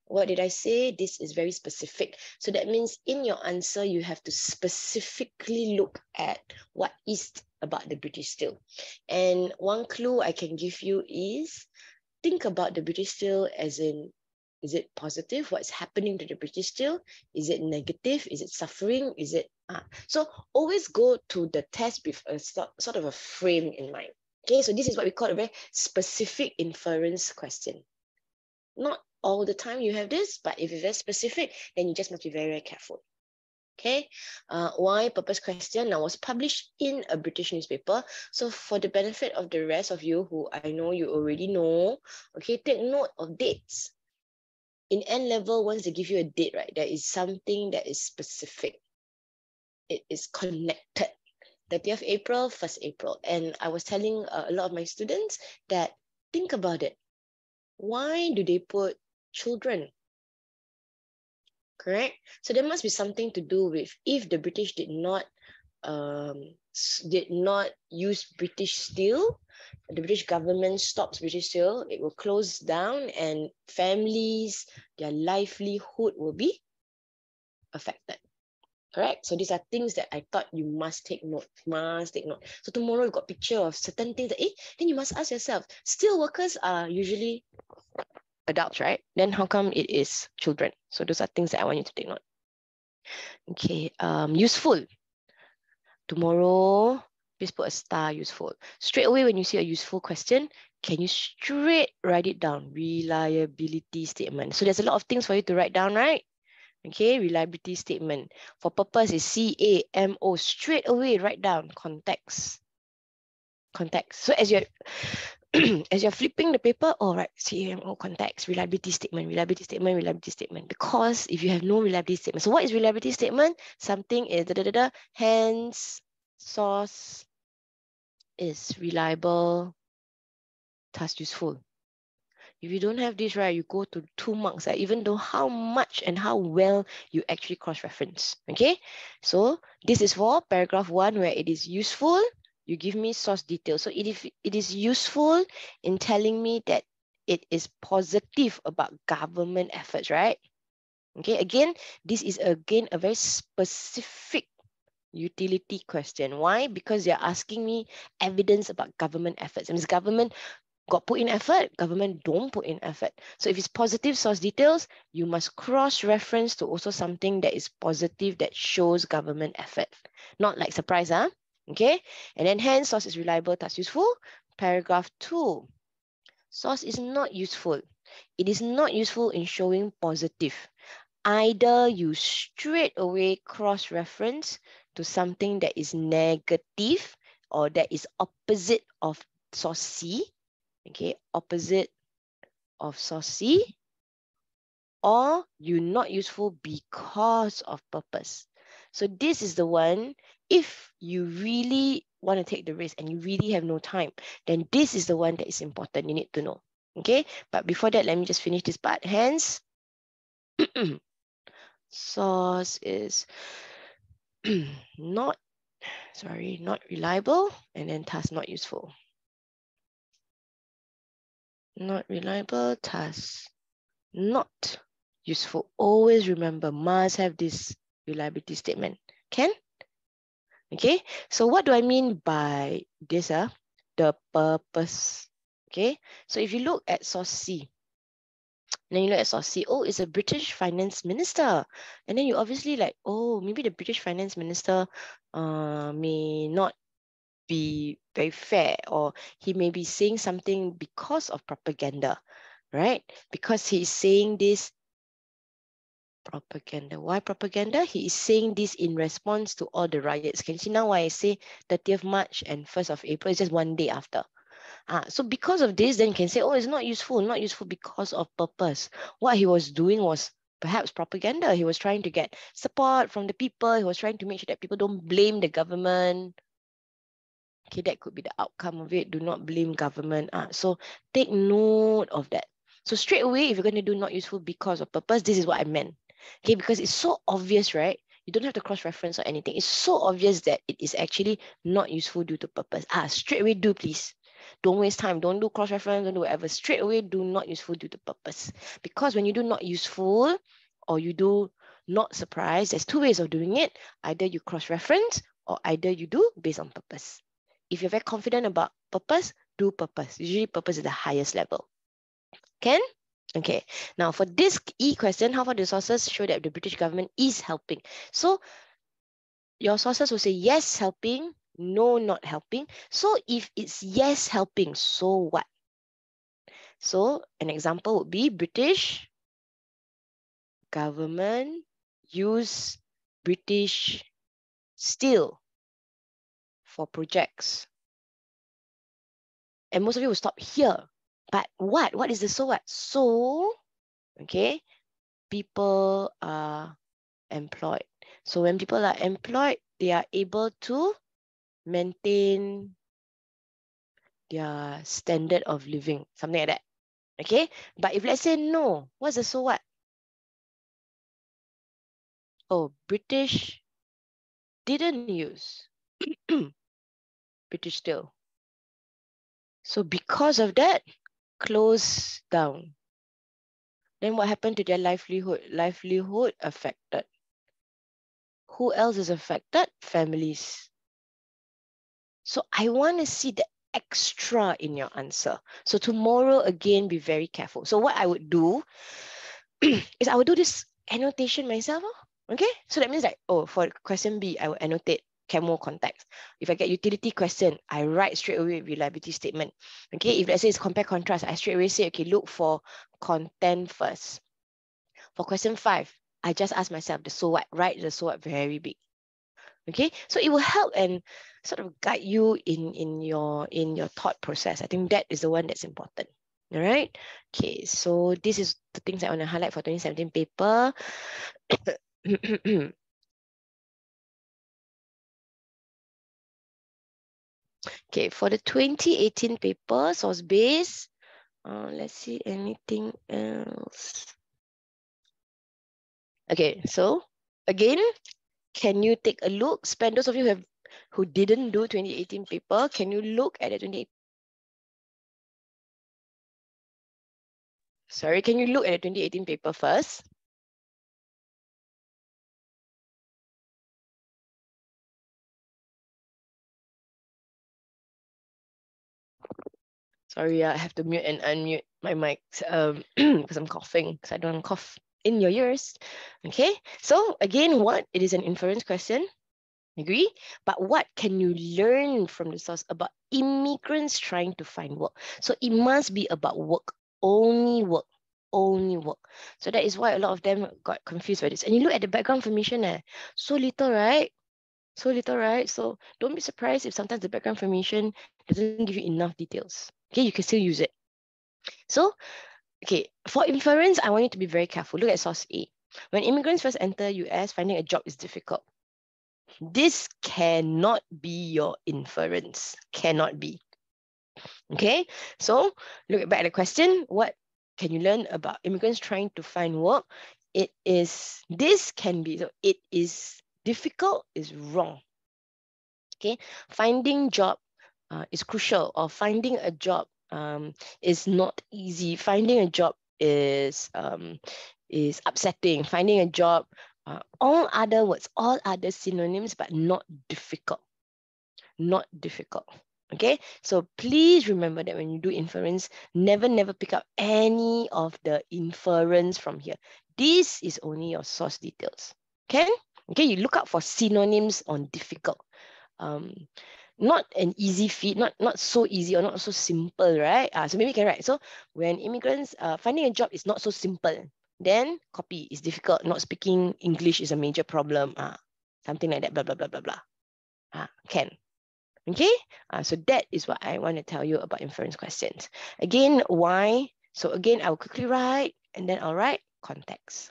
Speaker 1: what did I say? This is very specific. So that means in your answer, you have to specifically look at what is about the British still. And one clue I can give you is, think about the British still as in, is it positive? What's happening to the British still? Is it negative? Is it suffering? Is it... So always go to the test with a sort of a frame in mind. Okay, so this is what we call a very specific inference question. Not all the time you have this, but if it's very specific, then you just must be very careful. Okay, why purpose question now was published in a British newspaper. So for the benefit of the rest of you who I know you already know, okay, take note of dates. In N level, once they give you a date, right, there is something that is specific. It is connected. 30th April, 1st April. And I was telling a lot of my students that, think about it. Why do they put children? Correct? So there must be something to do with, if the British did not use British steel, the British government stops British steel, it will close down and families, their livelihood will be affected. Correct? So these are things that I thought you must take note. So tomorrow you've got picture of certain things that, then you must ask yourself, steel workers are usually adults, right? Then how come it is children? So those are things that I want you to take note. Okay, useful. Tomorrow, please put a star, useful. Straight away when you see a useful question, can you straight write it down? Reliability statement. So there's a lot of things for you to write down, right? Okay, reliability statement. For purpose is CAMO. Straight away write down context. Context. So as you're as you're flipping the paper, all right, CAMO context, reliability statement, reliability statement, reliability statement. Because if you have no reliability statement, so what is reliability statement? Something is hence source is reliable, thus useful. If you don't have this, right, you go to 2 marks, even though how much and how well you actually cross-reference, okay? So this is for paragraph 1 where it is useful, you give me source details. So if it is useful in telling me that it is positive about government efforts, right? Okay, again, this is again a very specific utility question. Why? Because they're asking me evidence about government efforts. It means government got put in effort, government don't put in effort. So if it's positive source details, you must cross-reference to also something that is positive that shows government effort. Not like surprise, huh? Okay? And then hence source is reliable, thus useful. Paragraph 2, source is not useful. It is not useful in showing positive. Either you straight away cross-reference to something that is negative or that is opposite of source C, okay, opposite of source C, or you're not useful because of purpose. So this is the one, if you really want to take the risk and you really have no time, then this is the one that is important, you need to know. Okay, but before that, let me just finish this part. Hence, source is not reliable, and then thus not useful. Not reliable, thus not useful. Always remember, must have this reliability statement. Can? Okay, so what do I mean by this? The purpose. Okay, so if you look at source C, then you look at source C, oh, it's a British finance minister. And then you obviously like, oh, maybe the British finance minister may not be very fair, or he may be saying something because of propaganda, right? Because he's saying this propaganda. Why propaganda? He is saying this in response to all the riots. Can you see now why I say 30th March and 1st of April is just one day after? So because of this, then you can say, oh, it's not useful because of purpose. What he was doing was perhaps propaganda. He was trying to get support from the people. He was trying to make sure that people don't blame the government. Okay, that could be the outcome of it. Do not blame government. So take note of that. So straight away, if you're going to do not useful because of purpose, this is what I meant. Okay, because it's so obvious, right? You don't have to cross-reference or anything. It's so obvious that it is actually not useful due to purpose. Straight away do, please. Don't waste time. Don't do cross-reference, don't do whatever. Straight away do not useful due to purpose. Because when you do not useful or you do not surprise, there's 2 ways of doing it. Either you cross-reference or either you do based on purpose. If you're very confident about purpose, do purpose. Usually purpose is the highest level. Can? Okay. Now for this E question, how far the sources show that the British government is helping? So your sources will say yes helping, no not helping. So if it's yes helping, so what? So an example would be British government use British steel for projects. And most of you will stop here. But what? What is the so what? So, okay, people are employed. So when people are employed, they are able to maintain their standard of living, something like that. Okay, but if let's say no, what's the so what? Oh, British didn't use British steel. So because of that, close down. Then what happened to their livelihood? Livelihood affected. Who else is affected? Families. So I want to see the extra in your answer. So tomorrow, again, be very careful. So what I would do is I would do this annotation myself. Okay, so that means like, oh, for question B, I will annotate camo context. If I get utility question, I write straight away reliability statement. Okay, if let's say it's compare contrast, I straight away say, okay, look for content first. For question 5, I just ask myself the so what, write the so what very big. Okay, so it will help and sort of guide you in your thought process. I think that is the one that's important. All right. Okay, so this is the things I want to highlight for 2017 paper. Okay, for the 2018 paper, source base. Let's see anything else. Okay, so again, can you take a look? Spend those of you who didn't do 2018 paper, can you look at the 2018? Sorry, can you look at the 2018 paper first? Sorry, I have to mute and unmute my mic because I'm coughing, because I don't want to cough in your ears. Okay, so again, what? It is an inference question. Agree? But what can you learn from the source about immigrants trying to find work? So it must be about work, only work, only work. So that is why a lot of them got confused by this. And you look at the background information, so little, right? So little, right? So don't be surprised if sometimes the background information doesn't give you enough details. Okay, you can still use it. So, okay, for inference, I want you to be very careful. Look at source A. When immigrants first enter US, finding a job is difficult. This cannot be your inference. Cannot be. Okay, so look back at the question. What can you learn about immigrants trying to find work? This can be, so it is difficult is wrong. Okay, finding job is crucial, or finding a job is not easy. Finding a job is upsetting. Finding a job, all other words, all other synonyms, but not difficult. Not difficult. Okay, so please remember that when you do inference, never pick up any of the inference from here. This is only your source details. Okay, you look out for synonyms on difficult. Not an easy feat, not so easy or not so simple, right? So maybe you can write. So when immigrants finding a job is not so simple, then copy is difficult. Not speaking English is a major problem. Something like that. Blah blah blah blah blah. Can. Okay. So that is what I want to tell you about inference questions. Again, why? So again, I will quickly write and then I'll write context.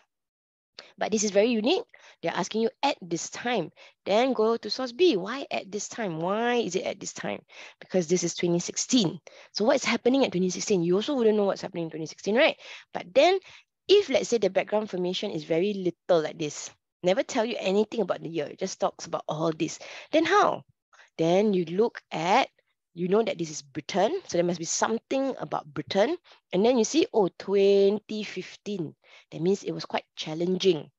Speaker 1: But this is very unique. They're asking you at this time. Then go to source B. Why at this time? Why is it at this time? Because this is 2016. So what's happening at 2016? You also wouldn't know what's happening in 2016, right? But then if let's say the background information is very little like this, never tell you anything about the year, it just talks about all this, then how? Then you look at, you know that this is Britain, so there must be something about Britain. And then you see, oh, 2015. That means it was quite challenging.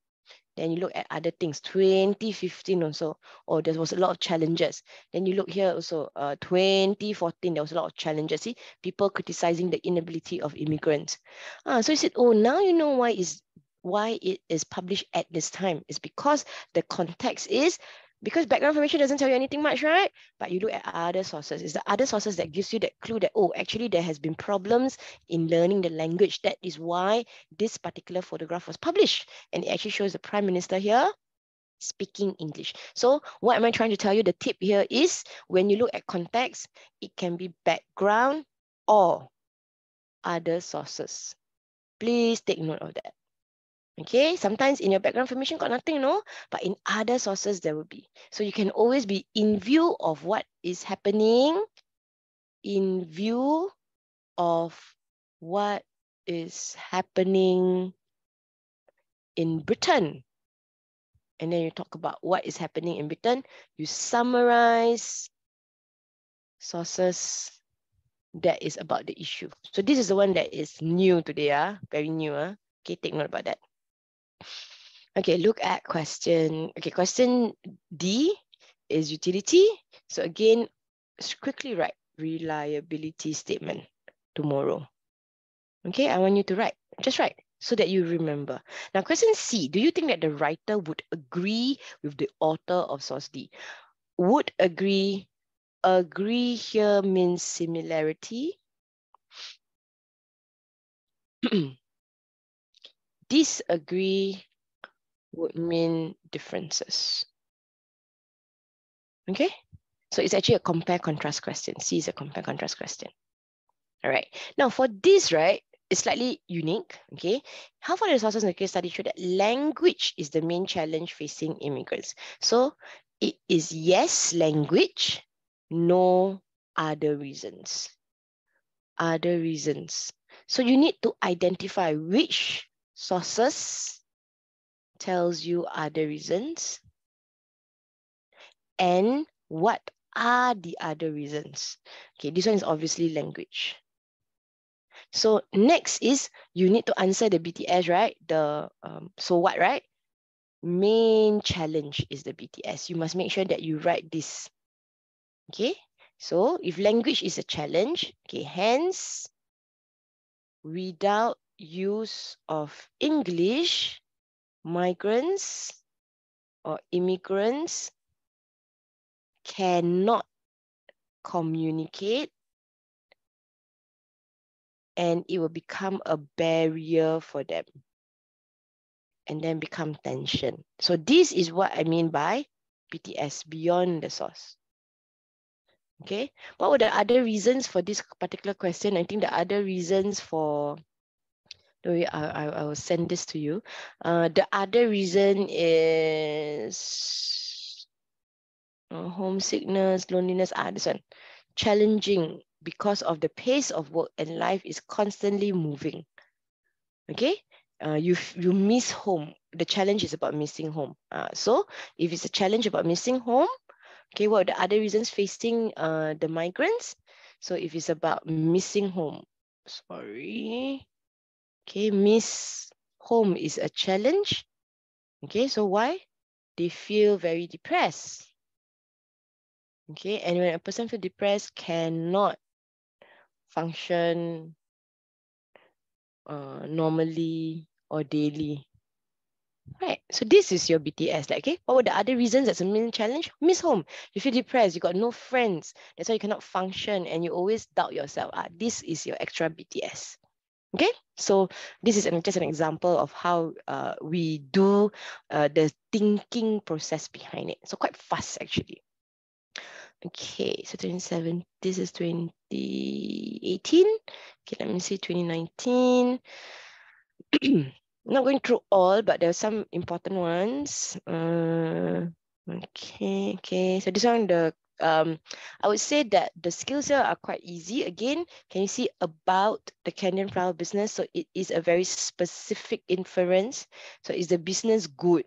Speaker 1: Then you look at other things, 2015 also, oh, there was a lot of challenges. Then you look here also, 2014, there was a lot of challenges. See, people criticizing the inability of immigrants. So you said, oh, now you know why it is published at this time. It's because the context is, because background information doesn't tell you anything much, right? But you look at other sources. It's the other sources that gives you that clue that, oh, actually there has been problems in learning the language. That is why this particular photograph was published. And it actually shows the Prime Minister here speaking English. So what am I trying to tell you? The tip here is when you look at context, it can be background or other sources. Please take note of that. Okay, sometimes in your background information got nothing, no, but in other sources there will be. So you can always be in view of what is happening, in view of what is happening in Britain. And then you talk about what is happening in Britain. You summarize sources that is about the issue. So this is the one that is new today, very new. Okay, take note about that. Okay, look at question. Okay, question D is utility. So again, quickly write reliability statement tomorrow. Okay, I want you to write. Just write so that you remember. Now, question C, do you think that the writer would agree with the author of source D? Would agree. Agree here means similarity. Disagree would mean differences. Okay, so it's actually a compare-contrast question. C is a compare-contrast question. All right, now for this, right, it's slightly unique. Okay, how far the sources in the case study show that language is the main challenge facing immigrants. So it is yes, language, no other reasons. Other reasons. So you need to identify which sources tells you other reasons and what are the other reasons. Okay, this one is obviously language. So next is you need to answer the BTS, right? The so what, right? Main challenge is the BTS. You must make sure that you write this. Okay, so if language is a challenge, okay, hence without use of English, migrants or immigrants cannot communicate and it will become a barrier for them and then become tension. So this is what I mean by BTS, beyond the source. Okay, what were the other reasons for this particular question? I think the other reasons for, I will send this to you. The other reason is homesickness, loneliness, this one. Challenging because of the pace of work and life is constantly moving. Okay, you miss home. The challenge is about missing home. So if it's a challenge about missing home, okay, what are the other reasons facing the migrants? So if it's about missing home, sorry, okay, miss home is a challenge. Okay, so why? They feel very depressed. Okay, and when a person feels depressed, cannot function normally or daily. Right, so this is your BTS. Like, okay, what were the other reasons that's a main challenge? Miss home. You feel depressed, you got no friends. That's why you cannot function and you always doubt yourself. This is your extra BTS. Okay, so this is just an example of how we do the thinking process behind it. So quite fast actually. Okay, so 27, this is 2018. Okay, let me see 2019. Not going through all, but there are some important ones. Okay. So this one, I would say that the skills here are quite easy. Again, can you see about the Canadian flower business? So it is a very specific inference. So is the business good?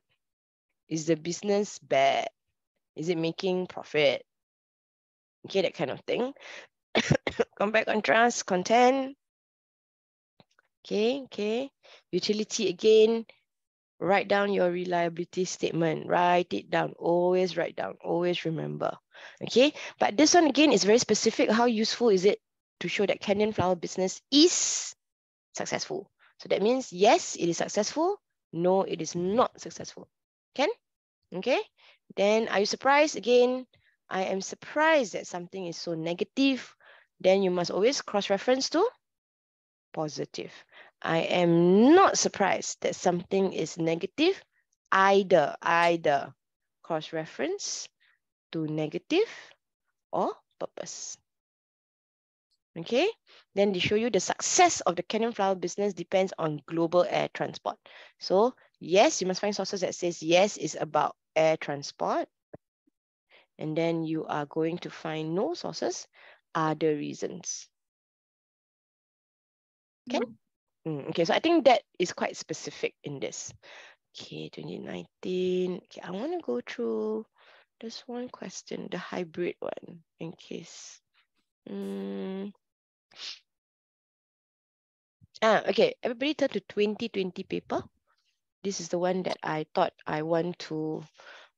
Speaker 1: Is the business bad? Is it making profit? Okay, that kind of thing. Compare, contrast, content. Okay. Utility again. Write down your reliability statement. Write it down. Always write down. Always remember. Okay. But this one again is very specific. How useful is it to show that Canadian flower business is successful? So that means yes, it is successful. No, it is not successful. Can? Okay. Then are you surprised? Again, I am surprised that something is so negative. Then you must always cross-reference to positive. I am not surprised that something is negative, either cross-reference to negative or purpose. Okay, then they show you the success of the Canadian flower business depends on global air transport. So yes, you must find sources that says yes is about air transport. And then you are going to find no sources, other reasons. Okay? Okay, so I think that is quite specific in this. Okay, 2019. Okay, I want to go through this one question, the hybrid one, in case. Okay, everybody turn to 2020 paper. This is the one that I thought I want to,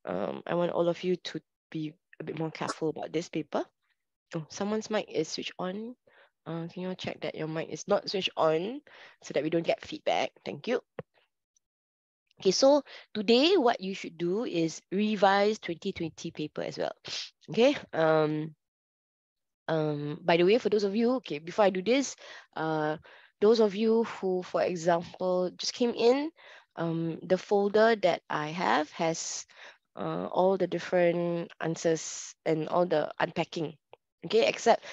Speaker 1: I want all of you to be a bit more careful about this paper. Oh, someone's mic is switched on. Can you all check that your mic is not switched on so that we don't get feedback? Thank you. Okay, so today what you should do is revise 2020 paper as well. Okay. By the way, for those of you, okay, before I do this, those of you who, for example, just came in, the folder that I have has all the different answers and all the unpacking. Okay, except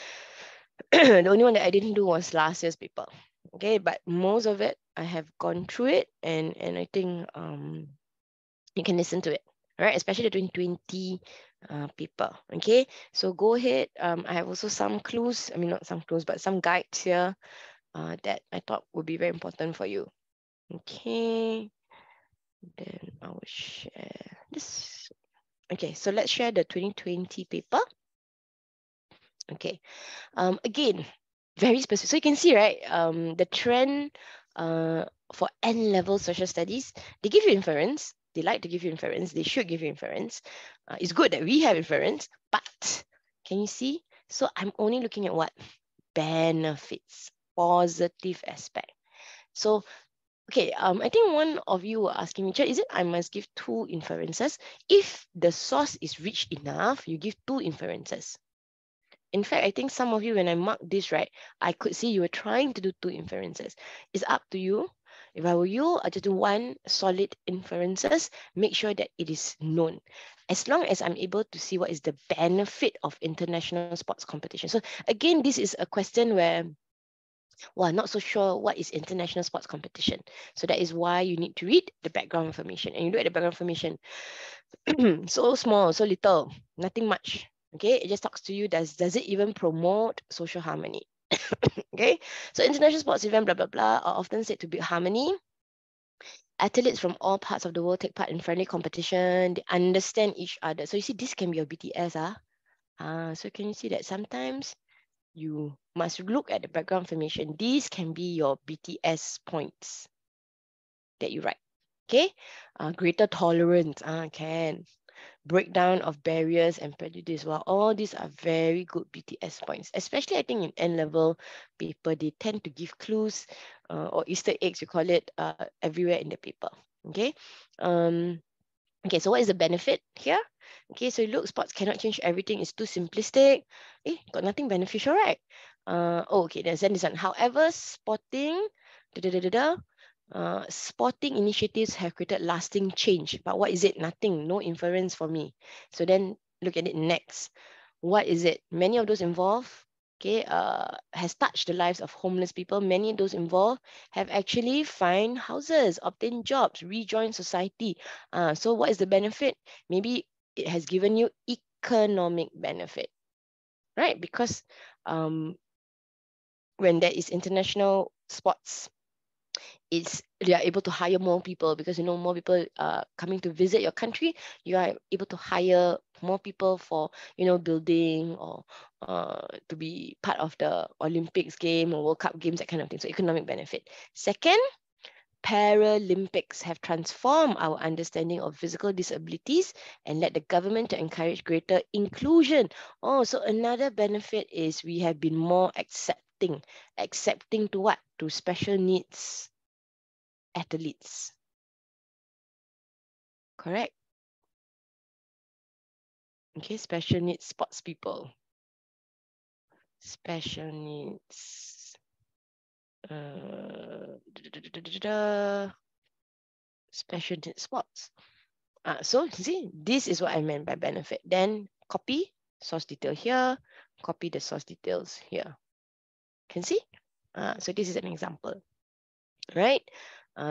Speaker 1: the only one that I didn't do was last year's paper. Okay, but most of it I have gone through it, and I think you can listen to it, right? Especially the 2020 paper. Okay, so go ahead. I have also some clues. I mean, not some clues, but some guides here that I thought would be very important for you. Okay, then I will share this. Okay, so let's share the 2020 paper. Okay, again, very specific. So you can see, right, the trend for N-level social studies, they give you inference. They like to give you inference. They should give you inference. It's good that we have inference, but can you see? So I'm only looking at what? Benefits, positive aspect. So, okay, I think one of you were asking me, "Chad, is it I must give 2 inferences? If the source is rich enough, you give 2 inferences. In fact, I think some of you, when I marked this, right, I could see you were trying to do 2 inferences. It's up to you. If I were you, I just do 1 solid inferences, make sure that it is known. As long as I'm able to see what is the benefit of international sports competition. So again, this is a question where, well, I'm not so sure what is international sports competition. So that is why you need to read the background information. And you look at the background information, so small, so little, nothing much. Okay, it just talks to you. Does it even promote social harmony? Okay, so international sports event, blah, blah, blah, are often said to build harmony. Athletes from all parts of the world take part in friendly competition. They understand each other. So you see, this can be your BTS. So can you see that sometimes you must look at the background information. These can be your BTS points that you write. Okay, greater tolerance. Can. Breakdown of barriers and prejudice. Well, all these are very good BTS points, especially I think in N-level paper, they tend to give clues or Easter eggs, you call it, everywhere in the paper. Okay. Okay, so what is the benefit here? Okay, so look, sports cannot change everything. It's too simplistic. Got nothing beneficial, right? Okay, then send this one. However, sporting, sporting initiatives have created lasting change. But what is it? Nothing. No inference for me. So then look at it next. What is it? Many of those involved, okay, has touched the lives of homeless people. Many of those involved have actually find houses, obtained jobs, rejoined society. So what is the benefit? Maybe it has given you economic benefit, right? Because when there is international sports, they are able to hire more people because more people coming to visit your country. You are able to hire more people for building or to be part of the Olympics game or World Cup games, that kind of thing. So economic benefit. Second, Paralympics have transformed our understanding of physical disabilities and led the government to encourage greater inclusion. So another benefit is we have been more accepting to what? To special needs athletes. Correct? Okay, special needs sports people. Special needs. Special needs sports. So see, this is what I meant by benefit. Then copy source detail here, copy the source details here. Can see? So this is an example, right?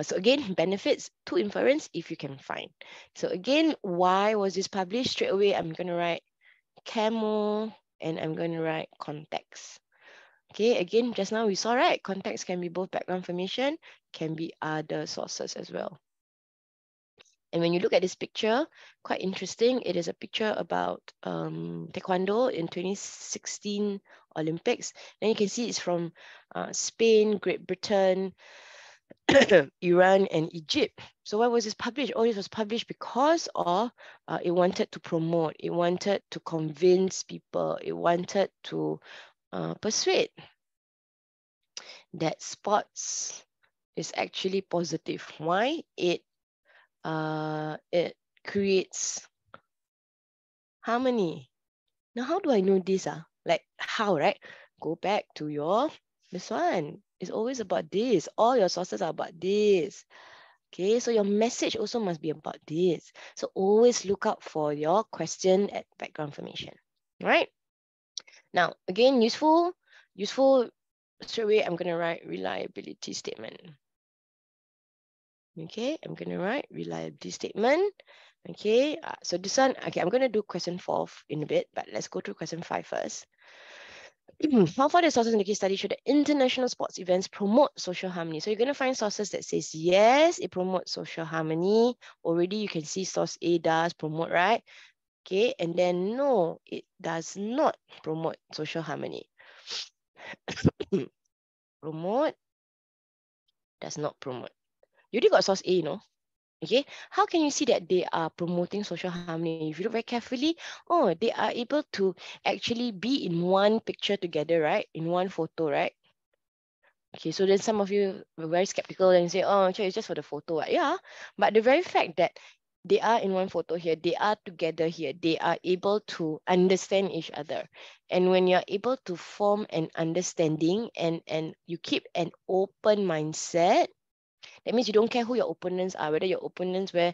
Speaker 1: So again, benefits to inference if you can find. So again, why was this published? Straight away, I'm going to write camo and I'm going to write context. Okay, again, just now we saw, right? Context can be both background information, can be other sources as well. And when you look at this picture, quite interesting. It is a picture about taekwondo in 2016 Olympics. And you can see it's from Spain, Great Britain, Iran, and Egypt. So why was this published? This was published because of it wanted to promote, it wanted to convince people, it wanted to persuade that sports is actually positive. Why? It creates harmony. Now, how do I know this? Like how, right? Go back to this one. It's always about this. All your sources are about this. Okay, so your message also must be about this. So always look out for your question at background information. All right. Now, again, useful, straight away, I'm going to write reliability statement. Okay, I'm going to write reliability statement. Okay, so this one, okay, I'm going to do question 4 in a bit, but let's go through question 5 first. How far the sources in the case study show that international sports events promote social harmony? So you're going to find sources that says, yes, it promotes social harmony. Already you can see source A does promote, right? Okay, and then no, it does not promote social harmony. Promote, does not promote. You already got source A, you know? Okay, how can you see that they are promoting social harmony? If you look very carefully, oh, they are able to actually be in one picture together, right? In one photo, right? Okay, so then some of you were very skeptical and say, oh, it's just for the photo. Yeah, but the very fact that they are in one photo here, they are together here, they are able to understand each other. And when you're able to form an understanding and you keep an open mindset, that means you don't care who your opponents are, whether your opponents wear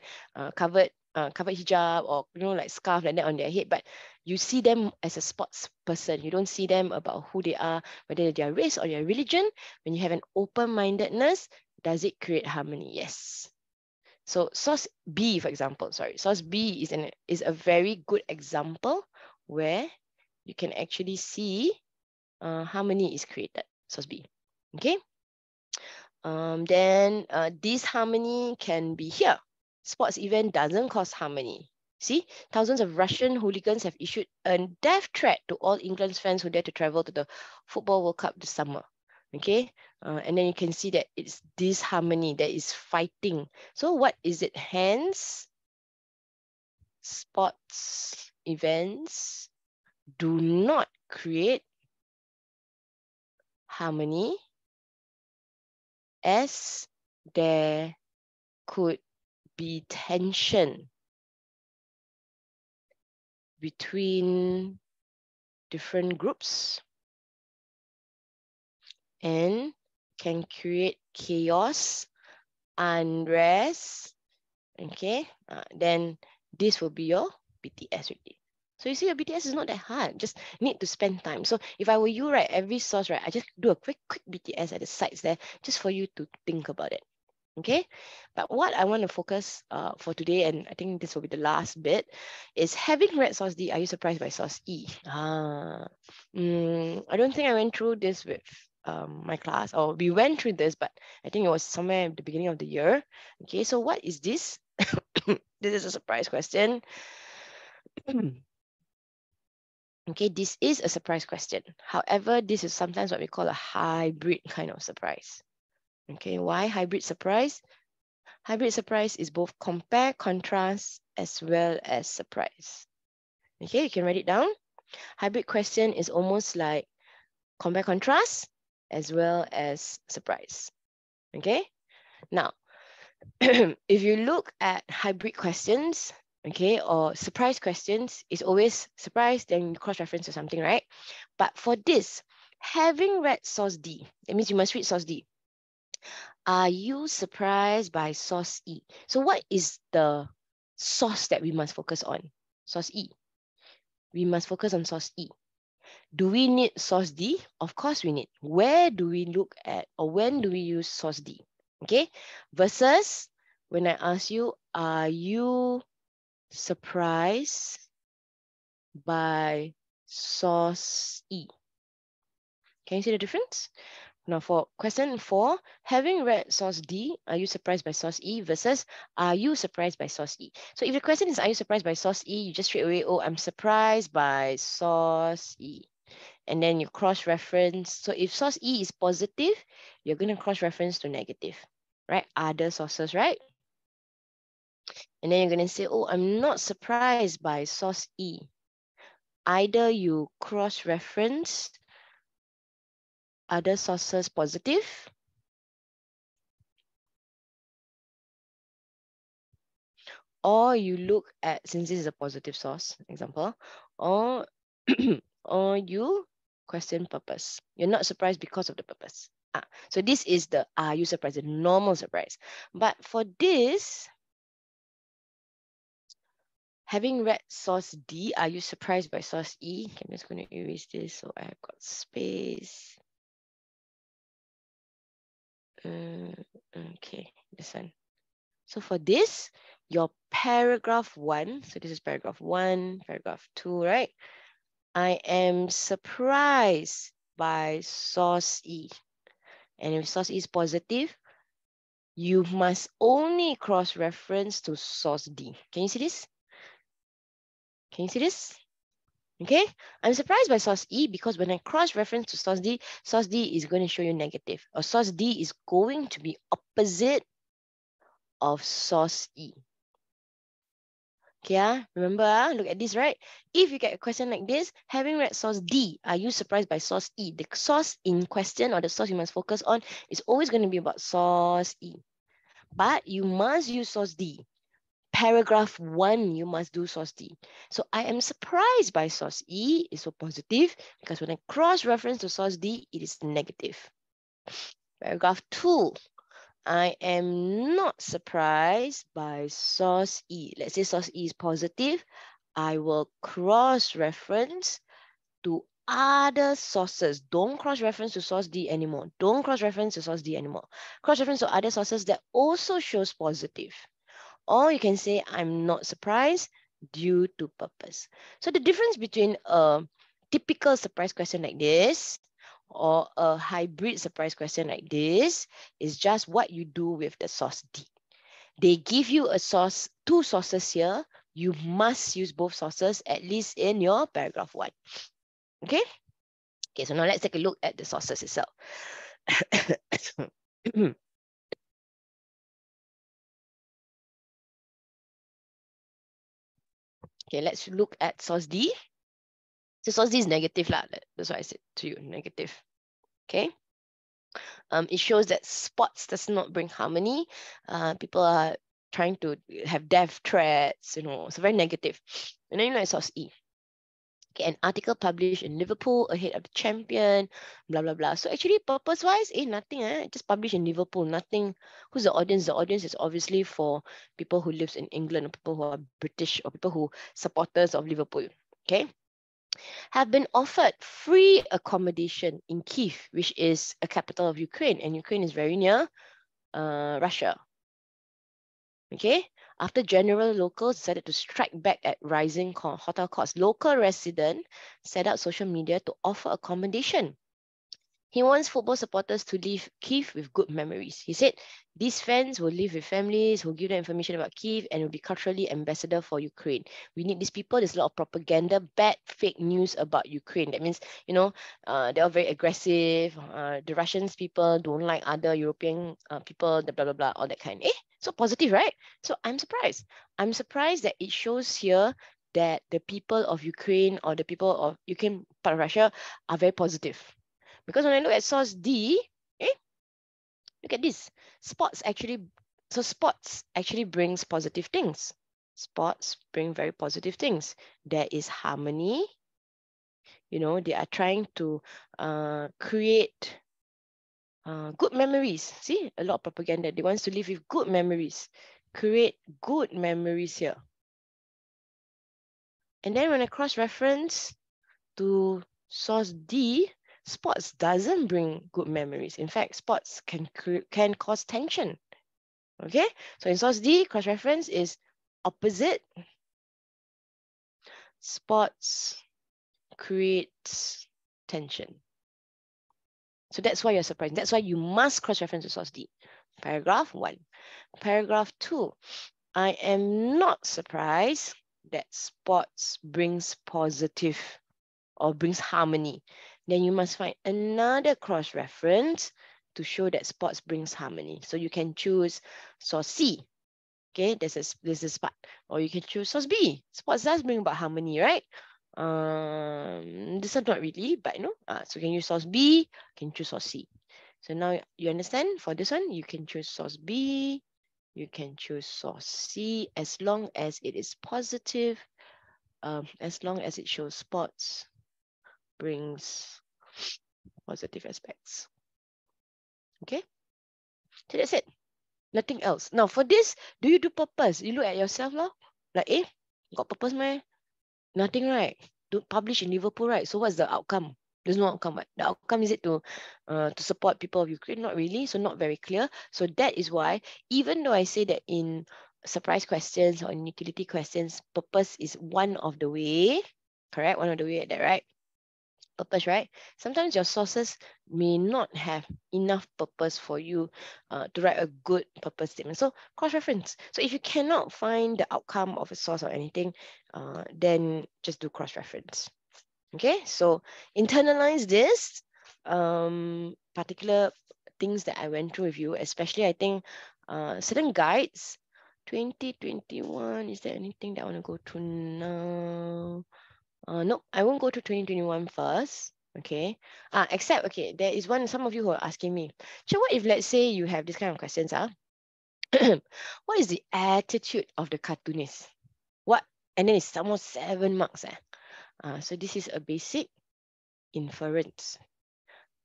Speaker 1: covered hijab or like scarf like that on their head, but you see them as a sports person. You don't see them about who they are, whether their race or their religion. When you have an open-mindedness, does it create harmony? Yes. So source B, for example, source B is a very good example where you can actually see harmony is created. Source B. Okay. Then this harmony can be here. Sports event doesn't cause harmony. See, thousands of Russian hooligans have issued a death threat to all England's fans who dare to travel to the Football World Cup this summer. Okay, and then you can see that it's this harmony that is fighting. So what is it? Hence, sports events do not create harmony as there could be tension between different groups and can create chaos, unrest. Okay, then this will be your BTS already. So you see, your BTS is not that hard. Just need to spend time. So if I were you, right, every source, right, I just do a quick BTS at the sides there, just for you to think about it. Okay, but what I want to focus for today, and I think this will be the last bit, is having read source D, are you surprised by source E? I don't think I went through this with my class, or we went through this, but I think it was somewhere at the beginning of the year. Okay, so what is this? This is a surprise question. Okay, this is a surprise question. However, this is sometimes what we call a hybrid kind of surprise. Okay, why hybrid surprise? Hybrid surprise is both compare, contrast, as well as surprise. Okay, you can write it down. Hybrid question is almost like compare, contrast, as well as surprise. Okay, now, if you look at hybrid questions, okay, or surprise questions, it's always surprise, then you cross-reference to something, right? But for this, having read source D, that means you must read source D. Are you surprised by source E? So what is the source that we must focus on? Source E. We must focus on source E. Do we need source D? Of course we need. Where do we look at, or when do we use source D? Okay, versus when I ask you, are you surprised by source E? Can you see the difference? Now for question 4, having read source D, are you surprised by source E versus are you surprised by source E? So if the question is, are you surprised by source E, you just straight away, oh, I'm surprised by source E. And then you cross-reference. So if source E is positive, you're going to cross-reference to negative, right? Other sources, right? And then you're going to say, oh, I'm not surprised by source E. Either you cross-reference other sources positive, or you look at, since this is a positive source, example, or, or you question purpose. You're not surprised because of the purpose. So this is the are you surprised, the normal surprise. But for this, having read source D, are you surprised by source E? Okay, I'm just going to erase this so I've got space. Okay, this one. So for this, your paragraph 1, so this is paragraph 1, paragraph 2, right? I am surprised by source E. And if source E is positive, you must only cross-reference to source D. Can you see this? Can you see this? Okay, I'm surprised by source E because when I cross-reference to source D is going to show you negative. Or source D is going to be opposite of source E. Okay, remember, look at this, right? If you get a question like this, having read source D, are you surprised by source E? The source in question or the source you must focus on is always going to be about source E. But you must use source D. Paragraph 1, you must do source D. So I am surprised by source E is so positive because when I cross-reference to source D, it is negative. Paragraph 2, I am not surprised by source E. Let's say source E is positive. I will cross-reference to other sources. Don't cross-reference to source D anymore. Don't cross-reference to source D anymore. Cross-reference to other sources that also shows positive. Or you can say, I'm not surprised due to purpose. So the difference between a typical surprise question like this or a hybrid surprise question like this is just what you do with the source D. They give you a source, 2 sources here. You must use both sources at least in your paragraph 1. Okay? Okay, so now let's take a look at the sources itself. Okay, let's look at source D. So source D is negative lah. That's why I said to you, negative. Okay. It shows that sports does not bring harmony. People are trying to have death threats, it's very negative. And then you know, source E. Okay, an article published in Liverpool ahead of the champion, blah, blah, blah. So actually, purpose-wise, nothing. Just published in Liverpool, nothing. Who's the audience? The audience is obviously for people who lives in England, or people who are British, or people who supporters of Liverpool. Okay. Have been offered free accommodation in Kyiv, which is a capital of Ukraine, and Ukraine is very near Russia. Okay, after general locals decided to strike back at rising hotel costs, local resident set out social media to offer accommodation. He wants football supporters to leave Kyiv with good memories. He said, these fans will live with families, who give them information about Kyiv and will be culturally ambassador for Ukraine. We need these people. There's a lot of propaganda, bad fake news about Ukraine. That means, they're all very aggressive. The Russians people don't like other European people, the blah, blah, blah, all that kind. So positive, right? So I'm surprised. I'm surprised that it shows here that the people of Ukraine or the people of Ukraine, part of Russia, are very positive. Because when I look at source D, look at this. Sports actually brings positive things. Sports bring very positive things. There is harmony. They are trying to create good memories. See, a lot of propaganda. They want to live with good memories. Create good memories here. And then when I cross-reference to source D, sports doesn't bring good memories. In fact, sports can cause tension. Okay, so in source D, cross-reference is opposite. Sports creates tension. So that's why you're surprised. That's why you must cross-reference to source D. Paragraph 1. Paragraph 2. I am not surprised that sports brings positive or brings harmony. Then you must find another cross-reference to show that sports brings harmony. So you can choose source C. Okay, this is part. Or you can choose source B. Sports does bring about harmony, right? This is not really, but so you can use source B, you can choose source C. So now you understand, for this one, you can choose source B, you can choose source C, as long as it is positive, as long as it shows sports brings positive aspects. Okay, so that's it. Nothing else. Now for this, do you do purpose? You look at yourself, lor. Like, got purpose, man? Nothing, right? Don't publish in Liverpool, right? So what's the outcome? There's no outcome. Right? The outcome is it to support people of Ukraine? Not really. So not very clear. So that is why, even though I say that in surprise questions or in utility questions, purpose is one of the way, correct? One of the way at that, right? Purpose, right? Sometimes your sources may not have enough purpose for you to write a good purpose statement. So cross-reference. So if you cannot find the outcome of a source or anything, then just do cross-reference. Okay, so internalize this particular things that I went through with you, especially I think certain guides. 2021, is there anything that I want to go through now? No, I won't go to 2021 first. Okay. Except, okay, there is one, some of you who are asking me, so what if, let's say, you have this kind of questions, what is the attitude of the cartoonist? What? And then it's almost 7 marks. So this is a basic inference.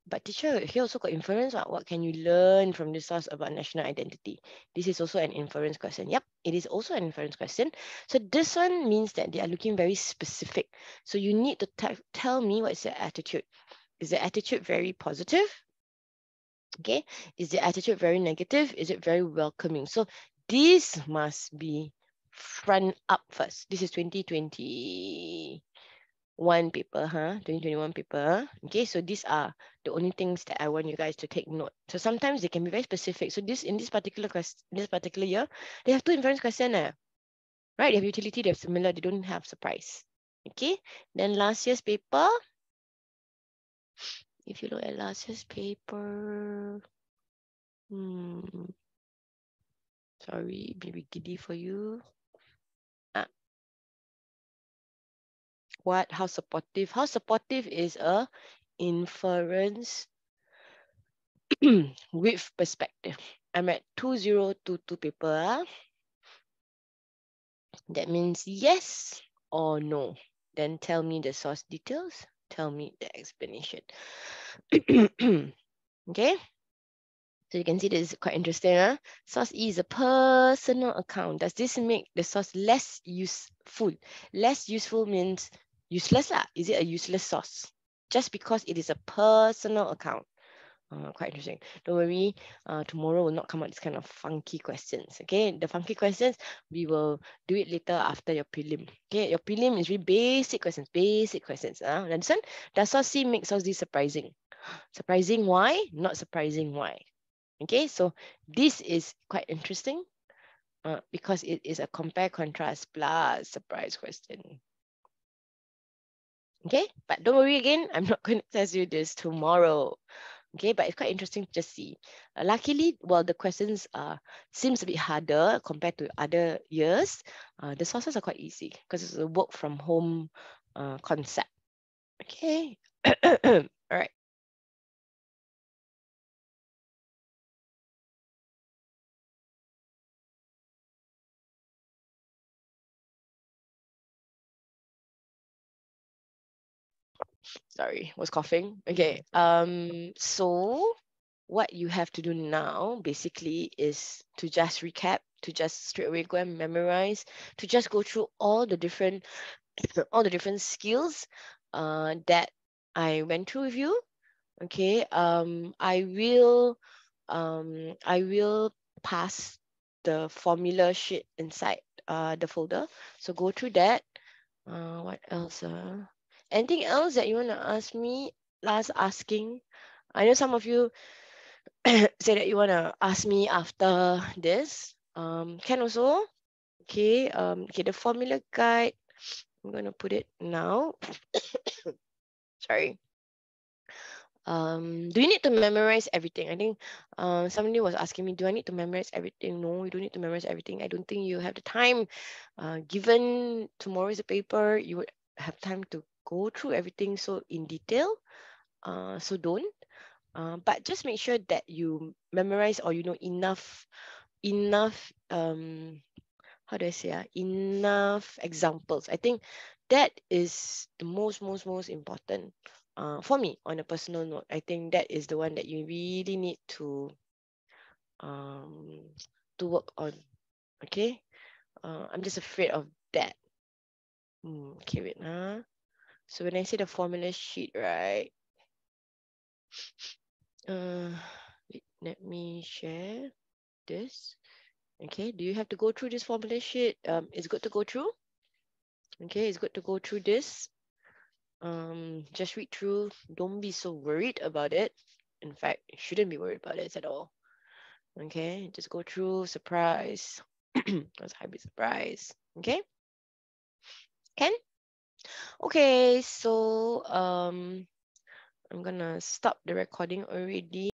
Speaker 1: But teacher, here also got inference. What can you learn from the source about national identity? This is also an inference question. Yep, it is also an inference question. So this one means that they are looking very specific. So you need to tell me what is the attitude. Is the attitude very positive? Okay. Is the attitude very negative? Is it very welcoming? So this must be front up first. This is 2020. One paper, 2021 paper. Okay, so these are the only things that I want you guys to take note. So sometimes they can be very specific. So this in this particular year, they have two inference question, right? They have utility, they have similar, they don't have surprise. Okay, then last year's paper. If you look at last year's paper, sorry, maybe giddy for you. What? How supportive? How supportive is a inference with perspective? I'm at 2022 paper. That means yes or no. Then tell me the source details. Tell me the explanation. Okay. So you can see this is quite interesting. Source E is a personal account. Does this make the source less useful? Less useful means useless. Is it a useless source? Just because it is a personal account. Quite interesting. Don't worry, tomorrow will not come out this kind of funky questions. Okay, the funky questions, we will do it later after your prelim. Okay, your prelim is really basic questions, Understand? Does source C make source D surprising? Surprising why? Not surprising why. Okay, so this is quite interesting because it is a compare contrast plus surprise question. Okay, but don't worry again, I'm not going to test you this tomorrow. Okay, but it's quite interesting to just see. Luckily, well, the questions seems a bit harder compared to other years. The sources are quite easy because it's a work from home concept. Okay, all right. Sorry, was coughing. Okay, so what you have to do now basically is to just recap, to just straight away go and memorize, to just go through all the different skills that I went through with you. Okay, I will pass the formula sheet inside the folder. So go through that. What else? Anything else that you want to ask me? Last asking. I know some of you say that you want to ask me after this. Can also. Okay. Okay. The formula guide. I'm gonna put it now. Sorry. Do you need to memorize everything? I think somebody was asking me, do I need to memorize everything? No, you don't need to memorize everything. I don't think you have the time. Given tomorrow is a paper, you would have time to go through everything so in detail. So don't. But just make sure that you memorize or you know enough how do I say enough examples. I think that is the most important. for me, on a personal note, I think that is the one that you really need to work on. Okay, I'm just afraid of that. Okay, wait, So when I say the formula sheet, right? Wait, let me share this. Okay, do you have to go through this formula sheet? It's good to go through. Okay, it's good to go through this. Just read through. Don't be so worried about it. In fact, you shouldn't be worried about it at all. Okay, just go through. Surprise. That's hybrid surprise. Okay, can? Okay, so I'm gonna stop the recording already.